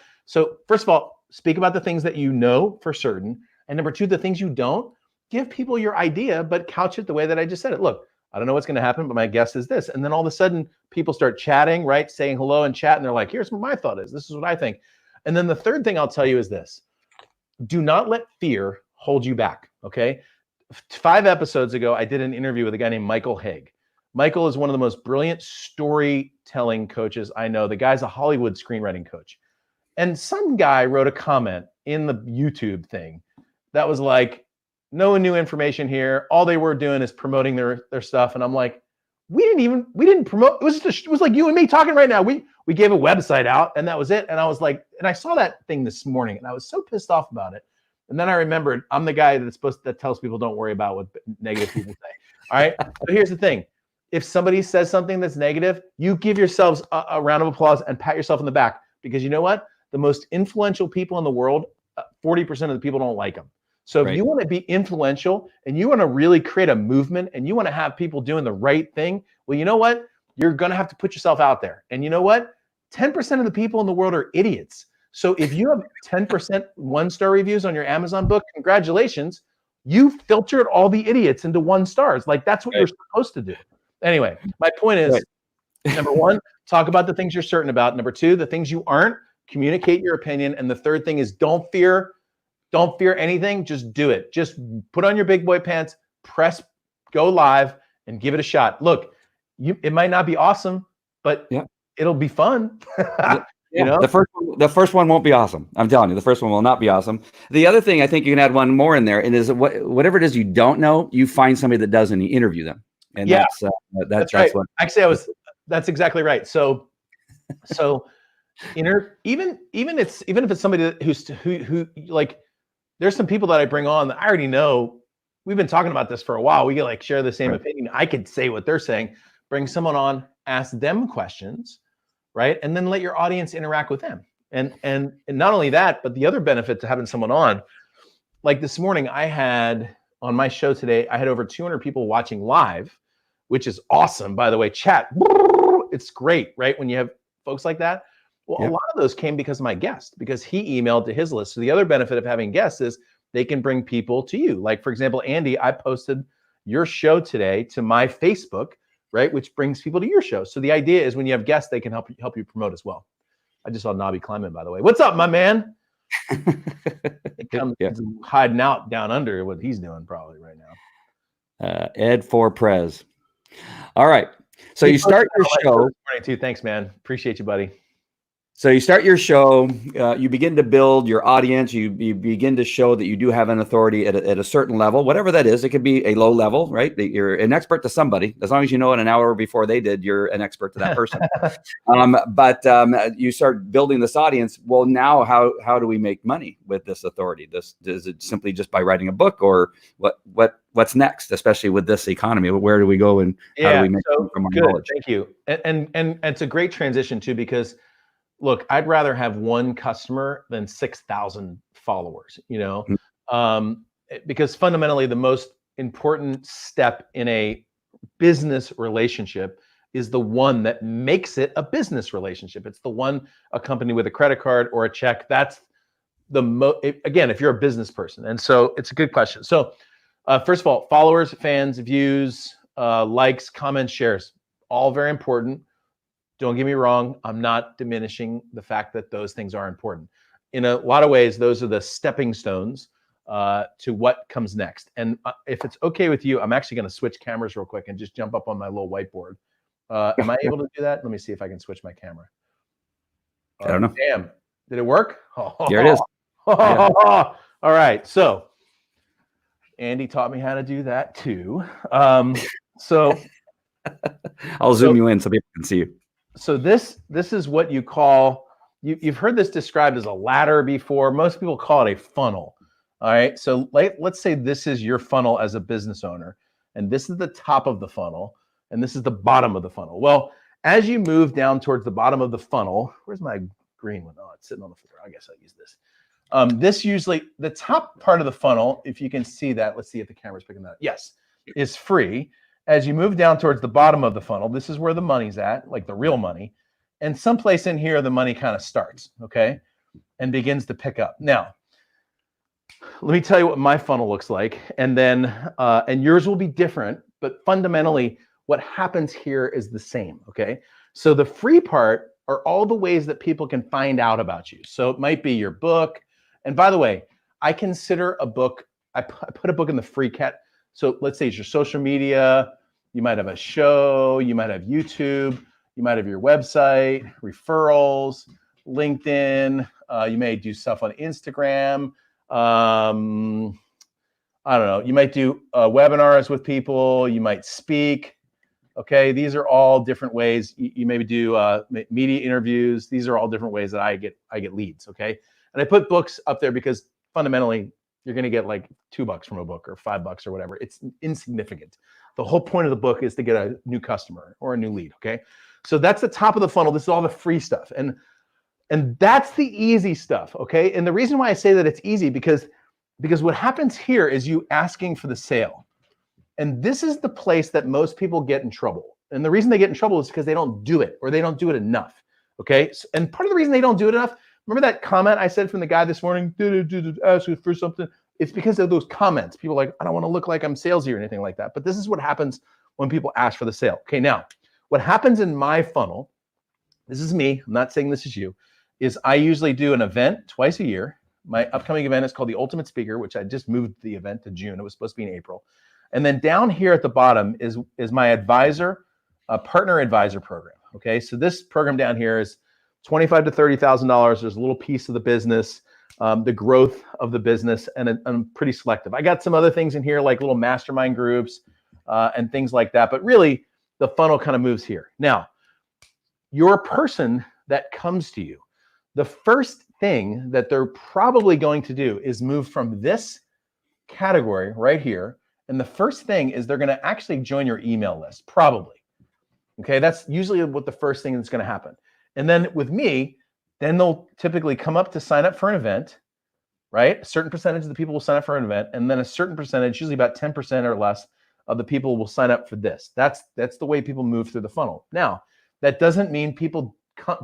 first of all, speak about the things that you know for certain. And number 2, the things you don't, give people your idea, but couch it the way that I just said it. Look, I don't know what's going to happen, but my guess is this. And then all of a sudden people start chatting, right? Saying hello and chat. And they're like, here's what my thought is. This is what I think. And then the third thing I'll tell you is this. do not let fear hold you back. Okay. 5 episodes ago, I did an interview with a guy named Michael Haig. Michael is one of the most brilliant storytelling coaches I know. The guy's a Hollywood screenwriting coach. And some guy wrote a comment in the YouTube thing that was like, no new information here. All they were doing is promoting their stuff. And I'm like, we didn't promote. It was like you and me talking right now. We gave a website out and that was it. And I was like, and I saw that thing this morning and I was so pissed off about it. And then I remembered I'm the guy that tells people don't worry about what negative people say. All right. So here's the thing. If somebody says something that's negative, you give yourselves a round of applause and pat yourself in the back, because you know what? The most influential people in the world, 40% of the people don't like them. So if you want to be influential and you want to really create a movement and you want to have people doing the right thing, well, you know what? You're going to have to put yourself out there. And you know what? 10% of the people in the world are idiots. So if you have 10% 1-star reviews on your Amazon book, congratulations. You filtered all the idiots into 1 stars. Like that's what you're supposed to do. Anyway, my point is, number 1, talk about the things you're certain about. Number 2, the things you aren't, communicate your opinion. And the third thing is don't fear anything. Just do it. Just put on your big boy pants, press go live and give it a shot. Look, it might not be awesome, but it'll be fun. You know, the first one won't be awesome. I'm telling you, the first one will not be awesome. The other thing, I think you can add one more in there, and is whatever it is you don't know, you find somebody that does and you interview them. And that's right. What actually that's exactly right. So even if it's somebody who like, there's some people that I bring on that I already know. We've been talking about this for a while. We can like share the same opinion. I could say what they're saying. Bring someone on, ask them questions, right? And then let your audience interact with them. And not only that, but the other benefit to having someone on, like this morning, I had on my show today, I had over 200 people watching live, which is awesome. By the way, chat, it's great, right? When you have folks like that. Well, a lot of those came because of my guest, because he emailed to his list. So the other benefit of having guests is they can bring people to you. Like, for example, Andy, I posted your show today to my Facebook, right? Which brings people to your show. So the idea is when you have guests, they can help you promote as well. I just saw Nobby Kleiman, by the way. What's up, my man? He's hiding out down under what he's doing probably right now. Ed for Prez. All right. So you start your show. Thanks, man. Appreciate you, buddy. So you start your show, you begin to build your audience, you begin to show that you do have an authority at a certain level, whatever that is. It could be a low level, right? You're an expert to somebody. As long as you know it an hour before they did, you're an expert to that person. But you start building this audience. Well, now how do we make money with this authority? Is it simply just by writing a book, or what's next, especially with this economy? Where do we go and how do we make money from our knowledge? Thank you. And it's a great transition too, because look, I'd rather have 1 customer than 6,000 followers, you know, because fundamentally the most important step in a business relationship is the one that makes it a business relationship. It's the one accompanied with a credit card or a check. That's again, if you're a business person. And so it's a good question. So first of all, followers, fans, views, likes, comments, shares, all very important. Don't get me wrong. I'm not diminishing the fact that those things are important. In a lot of ways, those are the stepping stones to what comes next. And if it's okay with you, I'm actually going to switch cameras real quick and just jump up on my little whiteboard. Am I able to do that? Let me see if I can switch my camera. I don't know. Damn. Did it work? Here it is. All right. So Andy taught me how to do that too. So I'll zoom you in so people can see you. So this is what you call, you've heard this described as a ladder before. Most people call it a funnel. All right. So let's say this is your funnel as a business owner, and this is the top of the funnel, and this is the bottom of the funnel. Well, as you move down towards the bottom of the funnel, where's my green one? Oh, it's sitting on the floor. I guess I'll use this. This usually, the top part of the funnel, if you can see that, let's see if the camera's picking that up. Yes, is free. As you move down towards the bottom of the funnel, this is where the money's at, like the real money. And someplace in here, the money kind of starts, okay, and begins to pick up. Now, let me tell you what my funnel looks like. And then, and yours will be different, but fundamentally, what happens here is the same, okay? So the free part are all the ways that people can find out about you. So it might be your book. And by the way, I consider a book, I put a book in the free cat. So let's say it's your social media, you might have a show, you might have YouTube, you might have your website, referrals, LinkedIn, you may do stuff on Instagram. I don't know, you might do webinars with people, you might speak. Okay, these are all different ways. You maybe do media interviews. These are all different ways that I get leads. Okay, and I put books up there because fundamentally you're going to get like $2 from a book or $5 or whatever. It's insignificant. The whole point of the book is to get a new customer or a new lead. Okay, so that's the top of the funnel. This is all the free stuff, and that's the easy stuff. Okay, and the reason why I say that it's easy because what happens here is you asking for the sale. And this is the place that most people get in trouble. And the reason they get in trouble is because they don't do it or they don't do it enough. Okay. And part of the reason they don't do it enough, remember that comment I said from the guy this morning, ask you for something? It's because of those comments. People are like, I don't want to look like I'm salesy or anything like that. But this is what happens when people ask for the sale. Okay. Now, what happens in my funnel, this is me, I'm not saying this is you, is I usually do an event twice a year. My upcoming event is called the Ultimate Speaker, which I just moved the event to June. It was supposed to be in April. And then down here at the bottom is my advisor, partner advisor program. Okay, so this program down here is $25,000 to $30,000. There's a little piece of the business, the growth of the business, and I'm pretty selective. I got some other things in here like little mastermind groups and things like that. But really, the funnel kind of moves here. Now, your person that comes to you, the first thing that they're probably going to do is move from this category right here. And the first thing is they're going to actually join your email list, probably. Okay, that's usually what the first thing that's going to happen. And then with me, then they'll typically come up to sign up for an event, right? A certain percentage of the people will sign up for an event, and then a certain percentage, usually about 10% or less, of the people will sign up for this. That's the way people move through the funnel. Now, that doesn't mean people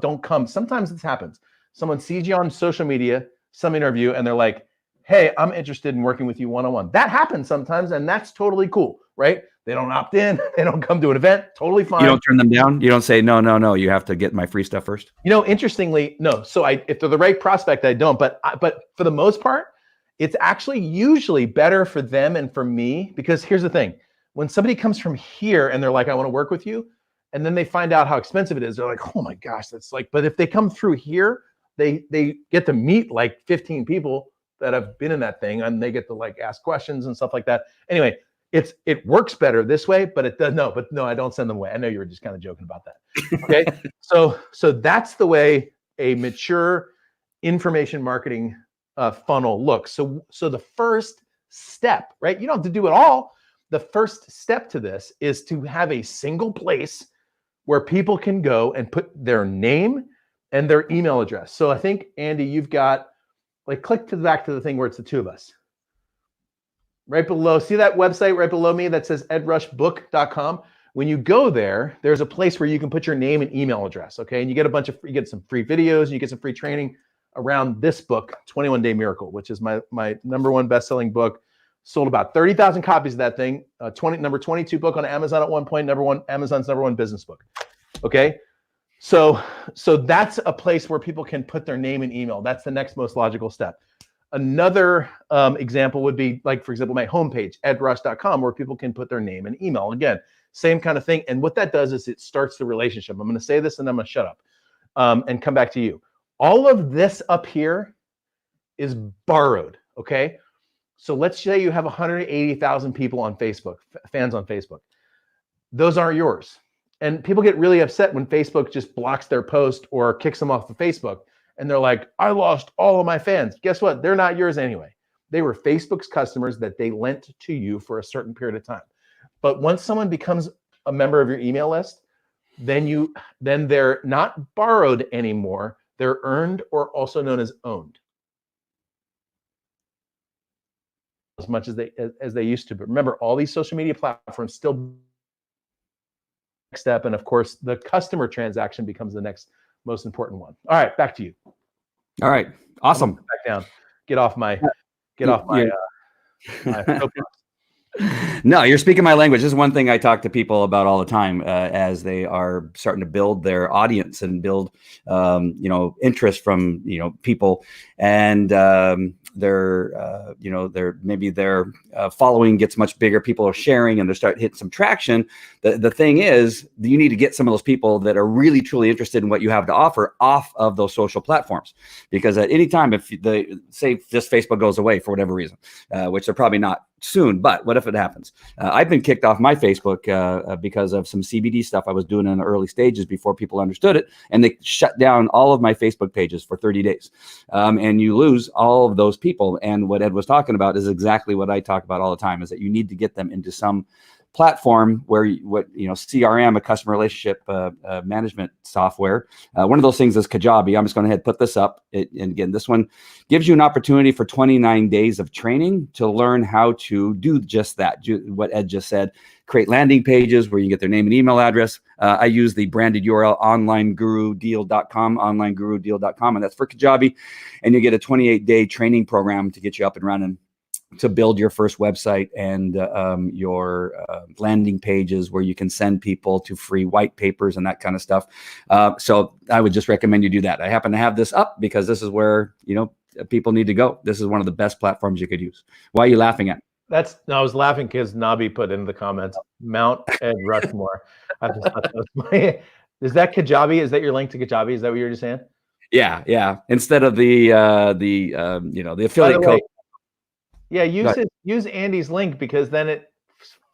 don't come. Sometimes this happens. Someone sees you on social media, some interview, and they're like, hey, I'm interested in working with you one-on-one. That happens sometimes, and that's totally cool, right? They don't opt in. They don't come to an event. Totally fine. You don't turn them down? You don't say, no, you have to get my free stuff first? You know, interestingly, no. So if they're the right prospect, I don't. But for the most part, it's actually usually better for them and for me, because here's the thing. When somebody comes from here and they're like, I want to work with you, and then they find out how expensive it is, they're like, oh my gosh, that's like, but if they come through here, they get to meet like 15 people that have been in that thing, and they get to like ask questions and stuff like that. Anyway, it works better this way, but it does no, I don't send them away. I know you were just kind of joking about that. Okay. so that's the way a mature information marketing funnel looks. So the first step, right? You don't have to do it all. The first step to this is to have a single place where people can go and put their name and their email address. So I think, Andy, you've got, like, click to the back to the thing where it's the two of us. Right below, see that website right below me that says edrushbook.com? When you go there, there's a place where you can put your name and email address, okay? And you get you get some free videos, and you get some free training around this book, 21 Day Miracle, which is my #1 best-selling book. Sold about 30,000 copies of that thing. Number 22 book on Amazon at one point, Amazon's #1 business book, okay? So that's a place where people can put their name and email. That's the next most logical step. Another example would be, like, for example, my homepage, edrush.com, where people can put their name and email. Again, same kind of thing. And what that does is it starts the relationship. I'm going to say this and I'm going to shut up and come back to you. All of this up here is borrowed, okay? So let's say you have 180,000 people on Facebook, fans on Facebook. Those aren't yours. And people get really upset when Facebook just blocks their post or kicks them off of Facebook. And they're like, I lost all of my fans. Guess what? They're not yours anyway. They were Facebook's customers that they lent to you for a certain period of time. But once someone becomes a member of your email list, then they're not borrowed anymore. They're earned, or also known as owned. As much as they used to. But remember, all these social media platforms still step, and of course the customer transaction becomes the next most important one. All right, back to you. All right, awesome. Back down. Get off my soapbox. No, you're speaking my language. This is one thing I talk to people about all the time as they are starting to build their audience and build, interest from, people, and their following gets much bigger. People are sharing and they start hitting some traction. The thing is, you need to get some of those people that are really truly interested in what you have to offer off of those social platforms, because at any time, if say just Facebook goes away for whatever reason, which they're probably not soon, but what if it happens? I've been kicked off my Facebook because of some CBD stuff I was doing in the early stages before people understood it, and they shut down all of my Facebook pages for 30 days. And you lose all of those people. And what Ed was talking about is exactly what I talk about all the time, is that you need to get them into some platform where CRM, a customer relationship management software. One of those things is Kajabi. I'm just going to put this up. And again, this one gives you an opportunity for 29 days of training to learn how to do just that. What Ed just said, create landing pages where you get their name and email address. I use the branded URL onlinegurudeal.com, and that's for Kajabi. And you get a 28-day training program to get you up and running, to build your first website and your landing pages where you can send people to free white papers and that kind of stuff. So I would just recommend you do that. I happen to have this up because this is where, people need to go. This is one of the best platforms you could use. Why are you laughing at? I was laughing because Nabi put in the comments, Mount Ed Rushmore. I just thought that was funny. Is that Kajabi? Is that your link to Kajabi? Is that what you were just saying? Yeah. Instead of the affiliate code. Yeah, use Andy's link, because then it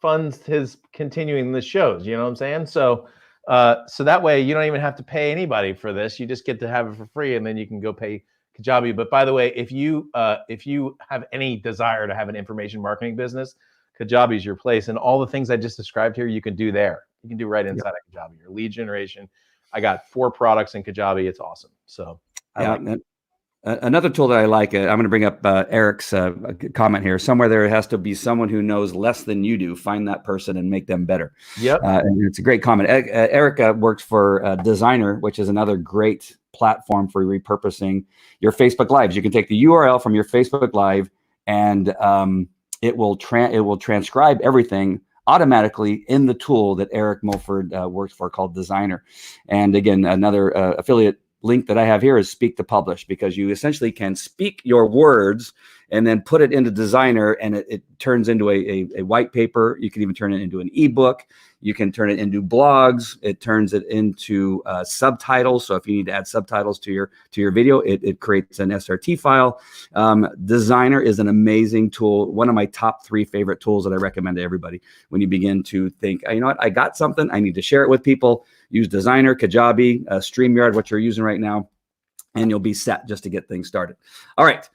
funds his continuing the shows. You know what I'm saying? So that way you don't even have to pay anybody for this. You just get to have it for free, and then you can go pay Kajabi. But by the way, if you have any desire to have an information marketing business, Kajabi is your place. And all the things I just described here, you can do there. You can do right inside of Kajabi. Your lead generation. I got 4 products in Kajabi. It's awesome. So another tool that I like, I'm going to bring up Eric's comment here. Somewhere there has to be someone who knows less than you do. Find that person and make them better. Yep. And it's a great comment. Eric works for Designer, which is another great platform for repurposing your Facebook Lives. You can take the URL from your Facebook Live, and it will transcribe everything automatically in the tool that Eric Mulford works for, called Designer. And again, another affiliate link that I have here is Speak to Publish, because you essentially can speak your words and then put it into Designer, and it turns into a white paper. You can even turn it into an ebook. You can turn it into blogs. It turns it into subtitles. So if you need to add subtitles to your video, it creates an SRT file. Designer is an amazing tool. One of my top 3 favorite tools that I recommend to everybody when you begin to think, you know what, I got something, I need to share it with people. Use Designer, Kajabi, StreamYard, what you're using right now, and you'll be set just to get things started. All right.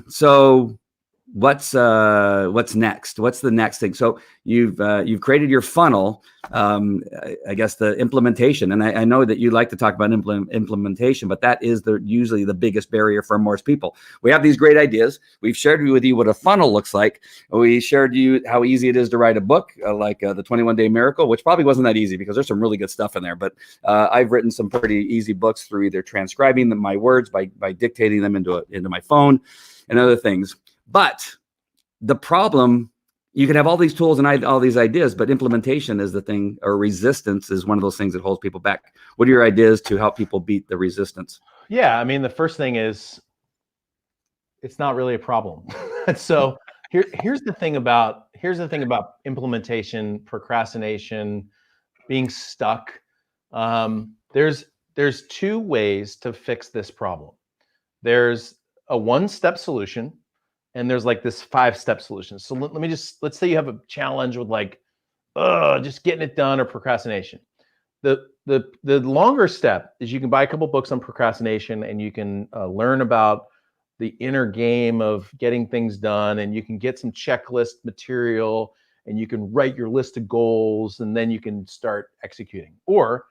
So what's next? What's the next thing? So you've created your funnel. I guess the implementation, and I know that you like to talk about implementation, but that is usually the biggest barrier for most people. We have these great ideas. We've shared with you what a funnel looks like. We shared you how easy it is to write a book, like the 21-Day Miracle, which probably wasn't that easy because there's some really good stuff in there. But I've written some pretty easy books through either transcribing my words by dictating them into my phone and other things. But the problem, you can have all these tools and all these ideas, but implementation is the thing, or resistance is one of those things that holds people back. What are your ideas to help people beat the resistance? Yeah, I mean, the first thing is, it's not really a problem. So here's the thing about implementation, procrastination, being stuck. There's 2 ways to fix this problem. There's a 1-step solution, and there's like this 5-step solution. So let's say you have a challenge with just getting it done, or procrastination. The longer step is you can buy a couple books on procrastination, and you can learn about the inner game of getting things done, and you can get some checklist material, and you can write your list of goals, and then you can start executing, or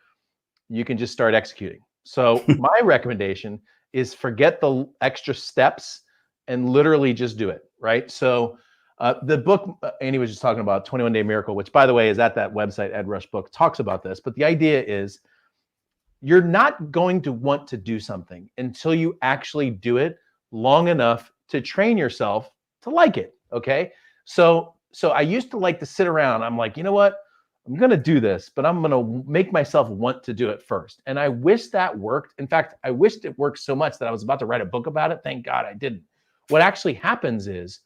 you can just start executing. So my recommendation is forget the extra steps and literally just do it, right? So the book Andy was just talking about, 21-Day Miracle, which by the way is at that website, Ed Rush Book, talks about this. But the idea is, you're not going to want to do something until you actually do it long enough to train yourself to like it, okay? So So I used to like to sit around. I'm like, you know what? I'm going to do this, but I'm going to make myself want to do it first. And I wish that worked. In fact, I wished it worked so much that I was about to write a book about it. Thank God I didn't. What actually happens is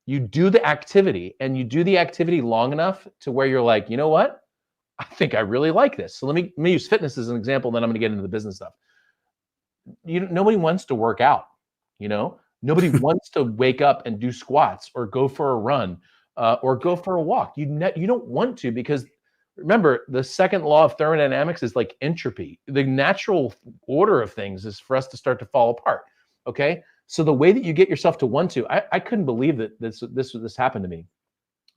you do the activity, and you do the activity long enough to where you're like, you know what? I think I really like this. So let me use fitness as an example. Then I'm going to get into the business stuff. Nobody wants to work out. Nobody wants to wake up and do squats or go for a run or go for a walk. You don't want to, because remember, the second law of thermodynamics is like entropy. The natural order of things is for us to start to fall apart. Okay. So the way that you get yourself to want to, I couldn't believe that this happened to me.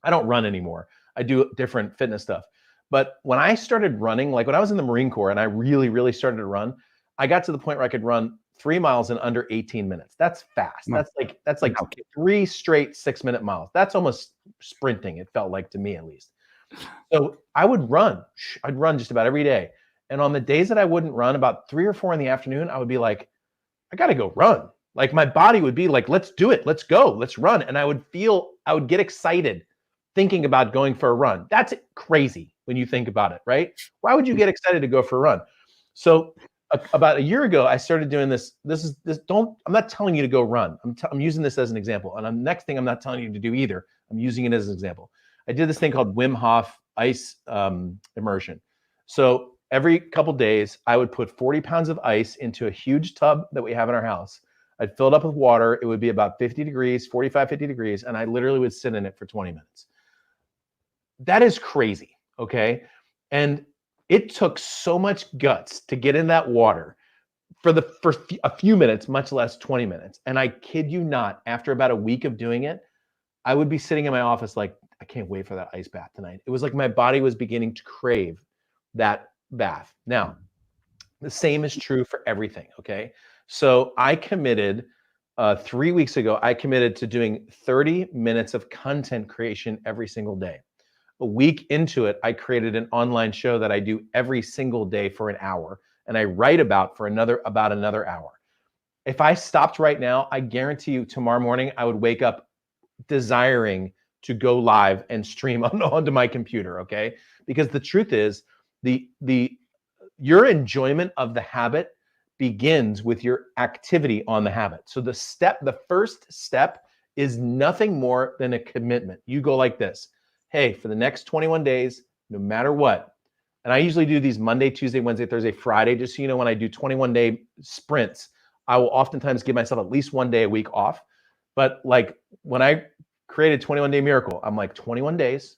I don't run anymore. I do different fitness stuff. But when I started running, like when I was in the Marine Corps and I really, really started to run, I got to the point where I could run 3 miles in under 18 minutes. That's fast. That's like 3 straight 6-minute miles. That's almost sprinting, it felt like to me, at least. So I would run. I'd run just about every day. And on the days that I wouldn't run, about 3 or 4 in the afternoon, I would be like, I got to go run. Like my body would be like, let's do it. Let's go. Let's run. And I would get excited thinking about going for a run. That's crazy when you think about it, right? Why would you get excited to go for a run? So about a year ago, I started doing this. I'm not telling you to go run. I'm using this as an example. And the next thing I'm not telling you to do either. I'm using it as an example. I did this thing called Wim Hof ice immersion. So every couple days, I would put 40 pounds of ice into a huge tub that we have in our house. I'd fill it up with water. It would be about 50 degrees, 45, 50 degrees. And I literally would sit in it for 20 minutes. That is crazy. Okay. And it took so much guts to get in that water for a few minutes, much less 20 minutes. And I kid you not, after about a week of doing it, I would be sitting in my office like, I can't wait for that ice bath tonight. It was like my body was beginning to crave that bath. Now, the same is true for everything, okay? So I committed 3 weeks ago, I committed to doing 30 minutes of content creation every single day. A week into it, I created an online show that I do every single day for an hour, and I write about another hour. If I stopped right now, I guarantee you tomorrow morning, I would wake up desiring to go live and stream onto my computer, okay? Because the truth is, your enjoyment of the habit begins with your activity on the habit. So the first step is nothing more than a commitment. You go like this. Hey, for the next 21 days, no matter what, and I usually do these Monday, Tuesday, Wednesday, Thursday, Friday, just so you know, when I do 21-day sprints, I will oftentimes give myself at least 1 day a week off. But like when I created 21-day miracle, I'm like 21 days,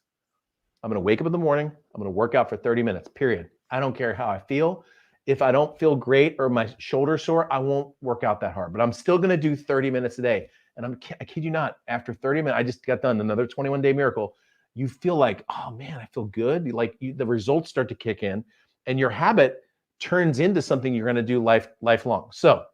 I'm going to wake up in the morning, I'm going to work out for 30 minutes, period. I don't care how I feel. If I don't feel great or my shoulder's sore, I won't work out that hard, but I'm still going to do 30 minutes a day. And I kid you not, after 30 minutes, I just got done another 21-day miracle. You feel like, oh man, I feel good. The results start to kick in, and your habit turns into something you're going to do lifelong. So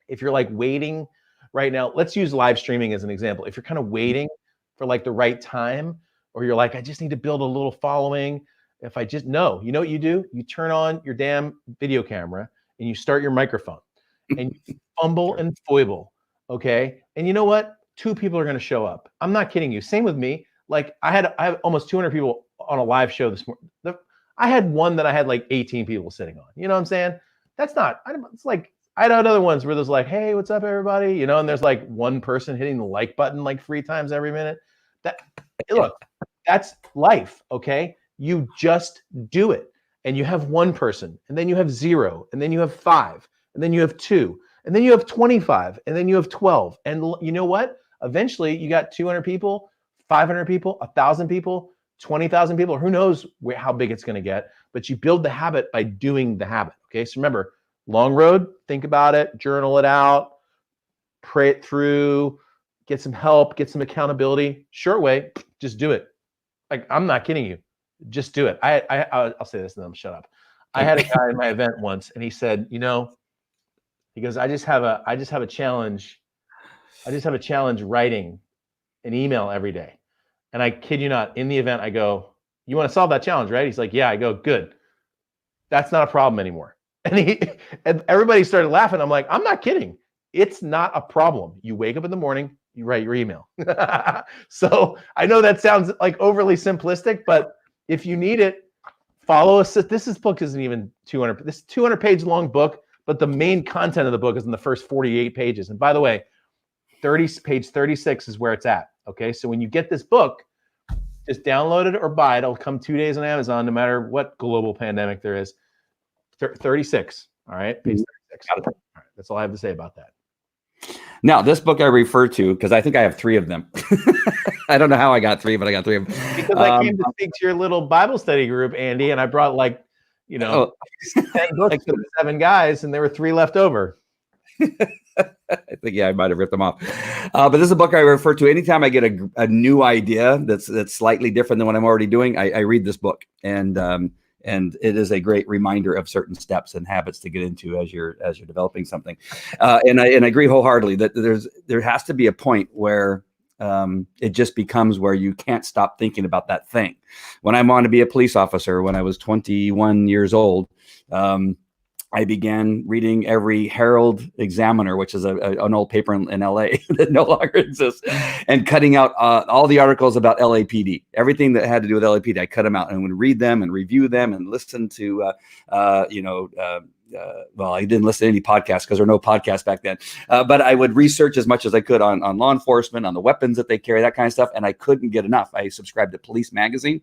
if you're like waiting right now, let's use live streaming as an example. If you're kind of waiting for like the right time, or you're like, I just need to build a little following. You know what you do? You turn on your damn video camera and you start your microphone and you fumble and foible. Okay. And you know what? 2 people are going to show up. I'm not kidding you. Same with me. Like I have almost 200 people on a live show this morning. I had one that I had like 18 people sitting on. You know what I'm saying? It's like, I had other ones where there's like, hey, what's up, everybody? And there's like one person hitting the like button like 3 times every minute. Look, that's life, okay? You just do it. And you have 1 person, and then you have 0, and then you have 5, and then you have 2, and then you have 25, and then you have 12. And you know what? Eventually, you got 200 people, 500 people, 1,000 people, 20,000 people. Who knows how big it's going to get? But you build the habit by doing the habit, okay? So remember, long road, think about it, journal it out, pray it through, get some help, get some accountability. Short way, just do it. Like, I'm not kidding you. Just do it. I'll say this and then I'll shut up. I had a guy in my event once, and he said, he goes, I just have a challenge. I just have a challenge writing an email every day. And I kid you not, in the event, I go, you want to solve that challenge, right? He's like, yeah. I go, good. That's not a problem anymore. And everybody started laughing. I'm like, I'm not kidding. It's not a problem. You wake up in the morning, you write your email. So I know that sounds like overly simplistic, but if you need it, follow us. This book isn't even 200. This 200-page long book, but the main content of the book is in the first 48 pages. And by the way, page 36 is where it's at. Okay, so when you get this book, just download it or buy it. It'll come 2 days on Amazon, no matter what global pandemic there is. 36. All right, page 36. All right, that's all I have to say about that. Now, this book I refer to because I think I have 3 of them. I don't know how I got 3, but I got 3 of them. Because I came to speak to your little Bible study group, Andy, and I brought 10 books to 7 guys, and there were 3 left over. I think, I might have ripped them off. But this is a book I refer to anytime I get a new idea that's slightly different than what I'm already doing. I read this book, and it is a great reminder of certain steps and habits to get into as you're developing something. And I agree wholeheartedly that there has to be a point where it just becomes where you can't stop thinking about that thing. When I wanted to be a police officer, when I was 21 years old, I began reading every Herald Examiner, which is an old paper in LA that no longer exists, and cutting out all the articles about LAPD. Everything that had to do with LAPD, I cut them out and would read them and review them and listen to, well, I didn't listen to any podcasts because there were no podcasts back then. But I would research as much as I could on law enforcement, on the weapons that they carry, that kind of stuff. And I couldn't get enough. I subscribed to Police Magazine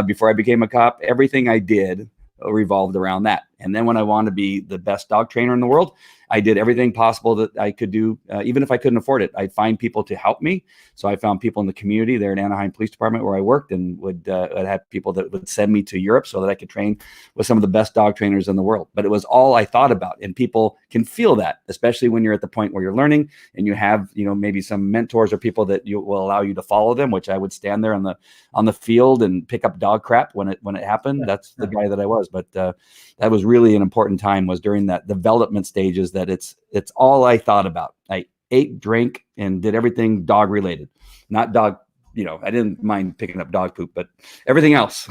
before I became a cop. Everything I did revolved around that. And then when I wanted to be the best dog trainer in the world, I did everything possible that I could do. Even if I couldn't afford it, I'd find people to help me. So I found people in the community there at Anaheim Police Department where I worked, and would have people that would send me to Europe so that I could train with some of the best dog trainers in the world. But it was all I thought about. And people can feel that, especially when you're at the point where you're learning and you have, maybe some mentors or people that you will allow you to follow them, which I would stand there on the field and pick up dog crap when it happened. That's the guy that I was. But that was really an important time, was during that development stages, that it's all I thought about. I ate, drank, and did everything dog related, not dog. I didn't mind picking up dog poop, but everything else.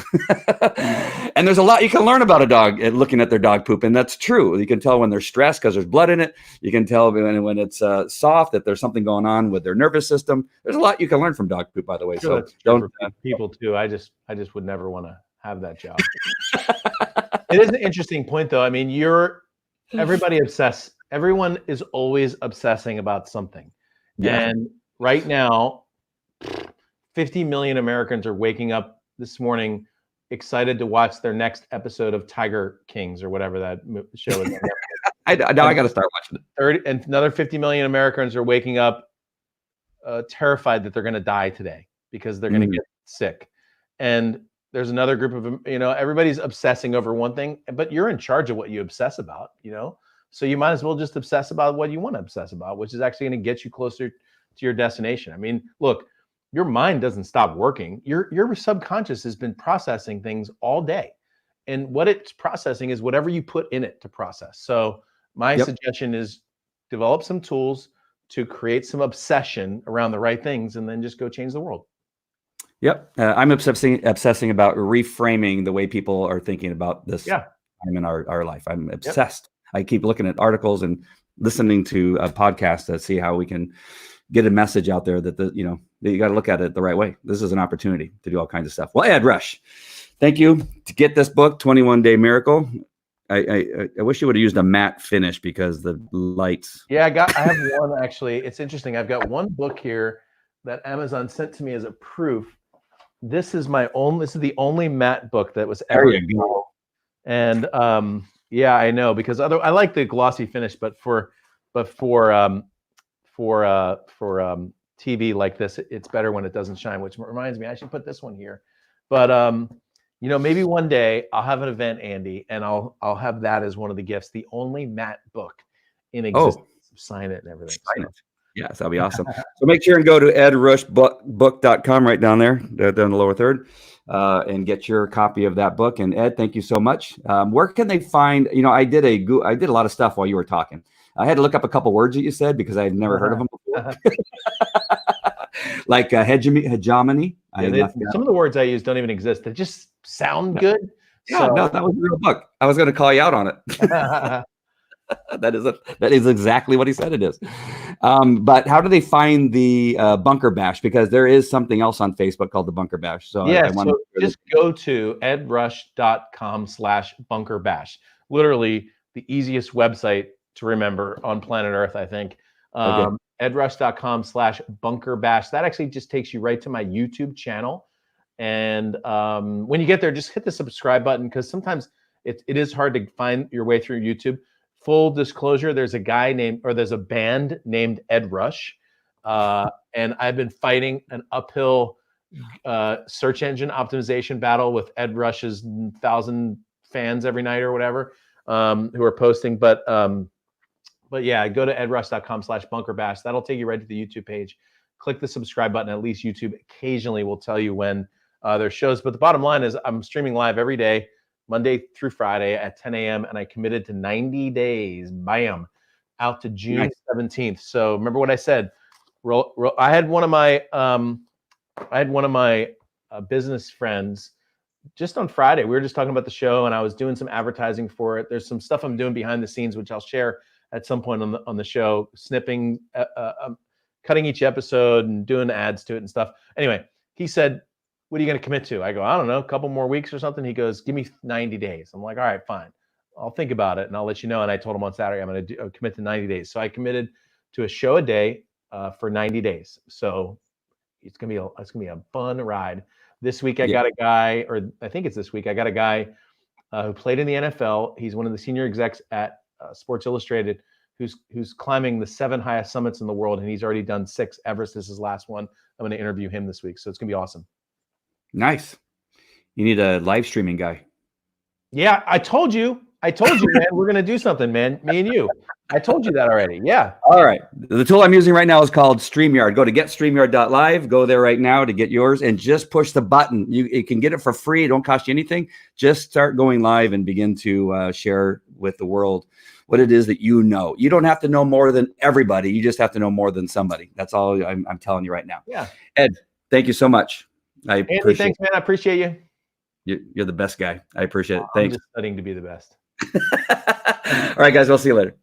And there's a lot you can learn about a dog looking at their dog poop. And that's true. You can tell when they're stressed because there's blood in it. You can tell when it's soft that there's something going on with their nervous system. There's a lot you can learn from dog poop, by the way. Sure, so don't people too. I just would never want to have that job. It is an interesting point, though. I mean, everyone is always obsessing about something. Yeah. And right now, 50 million Americans are waking up this morning excited to watch their next episode of Tiger Kings or whatever that show is. I got to start watching it. And another 50 million Americans are waking up terrified that they're going to die today because they're going to get sick. And there's another group of, everybody's obsessing over one thing, but you're in charge of what you obsess about, so you might as well just obsess about what you want to obsess about, which is actually going to get you closer to your destination. I mean, look, your mind doesn't stop working. Your subconscious has been processing things all day. And what it's processing is whatever you put in it to process. So my suggestion is develop some tools to create some obsession around the right things, and then just go change the world. Yep. I'm obsessing about reframing the way people are thinking about this time in our life. I'm obsessed. I keep looking at articles and listening to a podcast to see how we can get a message out there that that you got to look at it the right way. This is an opportunity to do all kinds of stuff. Well, Ed Rush, thank you to get this book, 21 Day Miracle. I wish you would have used a matte finish because the lights. Yeah, I have one actually. It's interesting. I've got one book here that Amazon sent to me as a proof. This is the only matte book that was ever. There you go. And yeah, I know, because I like the glossy finish, but for TV like this, it's better when it doesn't shine, which reminds me, I should put this one here. But maybe one day I'll have an event, Andy, and I'll have that as one of the gifts, the only matte book in existence. Sign it and everything. Sign it. Yes, that'll be awesome. So make sure and go to edrushbook.com right down there, down the lower third, and get your copy of that book. And Ed, thank you so much. Where can they find, I did a lot of stuff while you were talking. I had to look up a couple words that you said because I've never heard of them before. Like hegemony. Some of the words I use don't even exist. They just sound good. Yeah, no, that was a real book. I was going to call you out on it. That is exactly what he said it is. But how do they find the Bunker Bash? Because there is something else on Facebook called the Bunker Bash. So Yeah, I want so just go to edrush.com/bunkerbash. Literally the easiest website to remember on planet Earth, I think. Okay. Edrush.com/bunkerbash. That actually just takes you right to my YouTube channel. And when you get there, just hit the subscribe button, because sometimes it is hard to find your way through YouTube. Full disclosure, there's a band named Ed Rush. And I've been fighting an uphill search engine optimization battle with Ed Rush's 1,000 fans every night or whatever, who are posting. But yeah, go to edrush.com/bunkerbash. That'll take you right to the YouTube page. Click the subscribe button. At least YouTube occasionally will tell you when there's shows. But the bottom line is I'm streaming live every day, Monday through Friday at 10 a.m. And I committed to 90 days, bam, out to June 17th. So remember what I said. I had one of my business friends just on Friday. We were just talking about the show, and I was doing some advertising for it. There's some stuff I'm doing behind the scenes, which I'll share at some point on the show, snipping, cutting each episode and doing ads to it and stuff. Anyway, he said, "What are you going to commit to?" I go, "I don't know, a couple more weeks or something." He goes, "Give me 90 days. I'm like, "All right, fine. I'll think about it and I'll let you know." And I told him on Saturday, I'm going to commit to 90 days. So I committed to a show a day for 90 days. So it's gonna be a fun ride. This week I got a guy, or I think it's this week, I got a guy who played in the NFL. He's one of the senior execs at Sports Illustrated, who's climbing the 7 highest summits in the world, and he's already done 6. Everest is his last one. I'm going to interview him this week, so it's gonna be awesome. Nice. You need a live streaming guy. Yeah, I told you, man. We're gonna do something, man. Me and you. I told you that already. Yeah. All right. The tool I'm using right now is called StreamYard. Go to getstreamyard.live. Go there right now to get yours, and just push the button. You can get it for free. It don't cost you anything. Just start going live and begin to share with the world what it is that you know. You don't have to know more than everybody. You just have to know more than somebody. That's all I'm telling you right now. Yeah. Ed, thank you so much. Andy, thanks, man. I appreciate you. You're the best guy. I appreciate it. I'm Thanks. just studying to be the best. All right, guys. We'll see you later.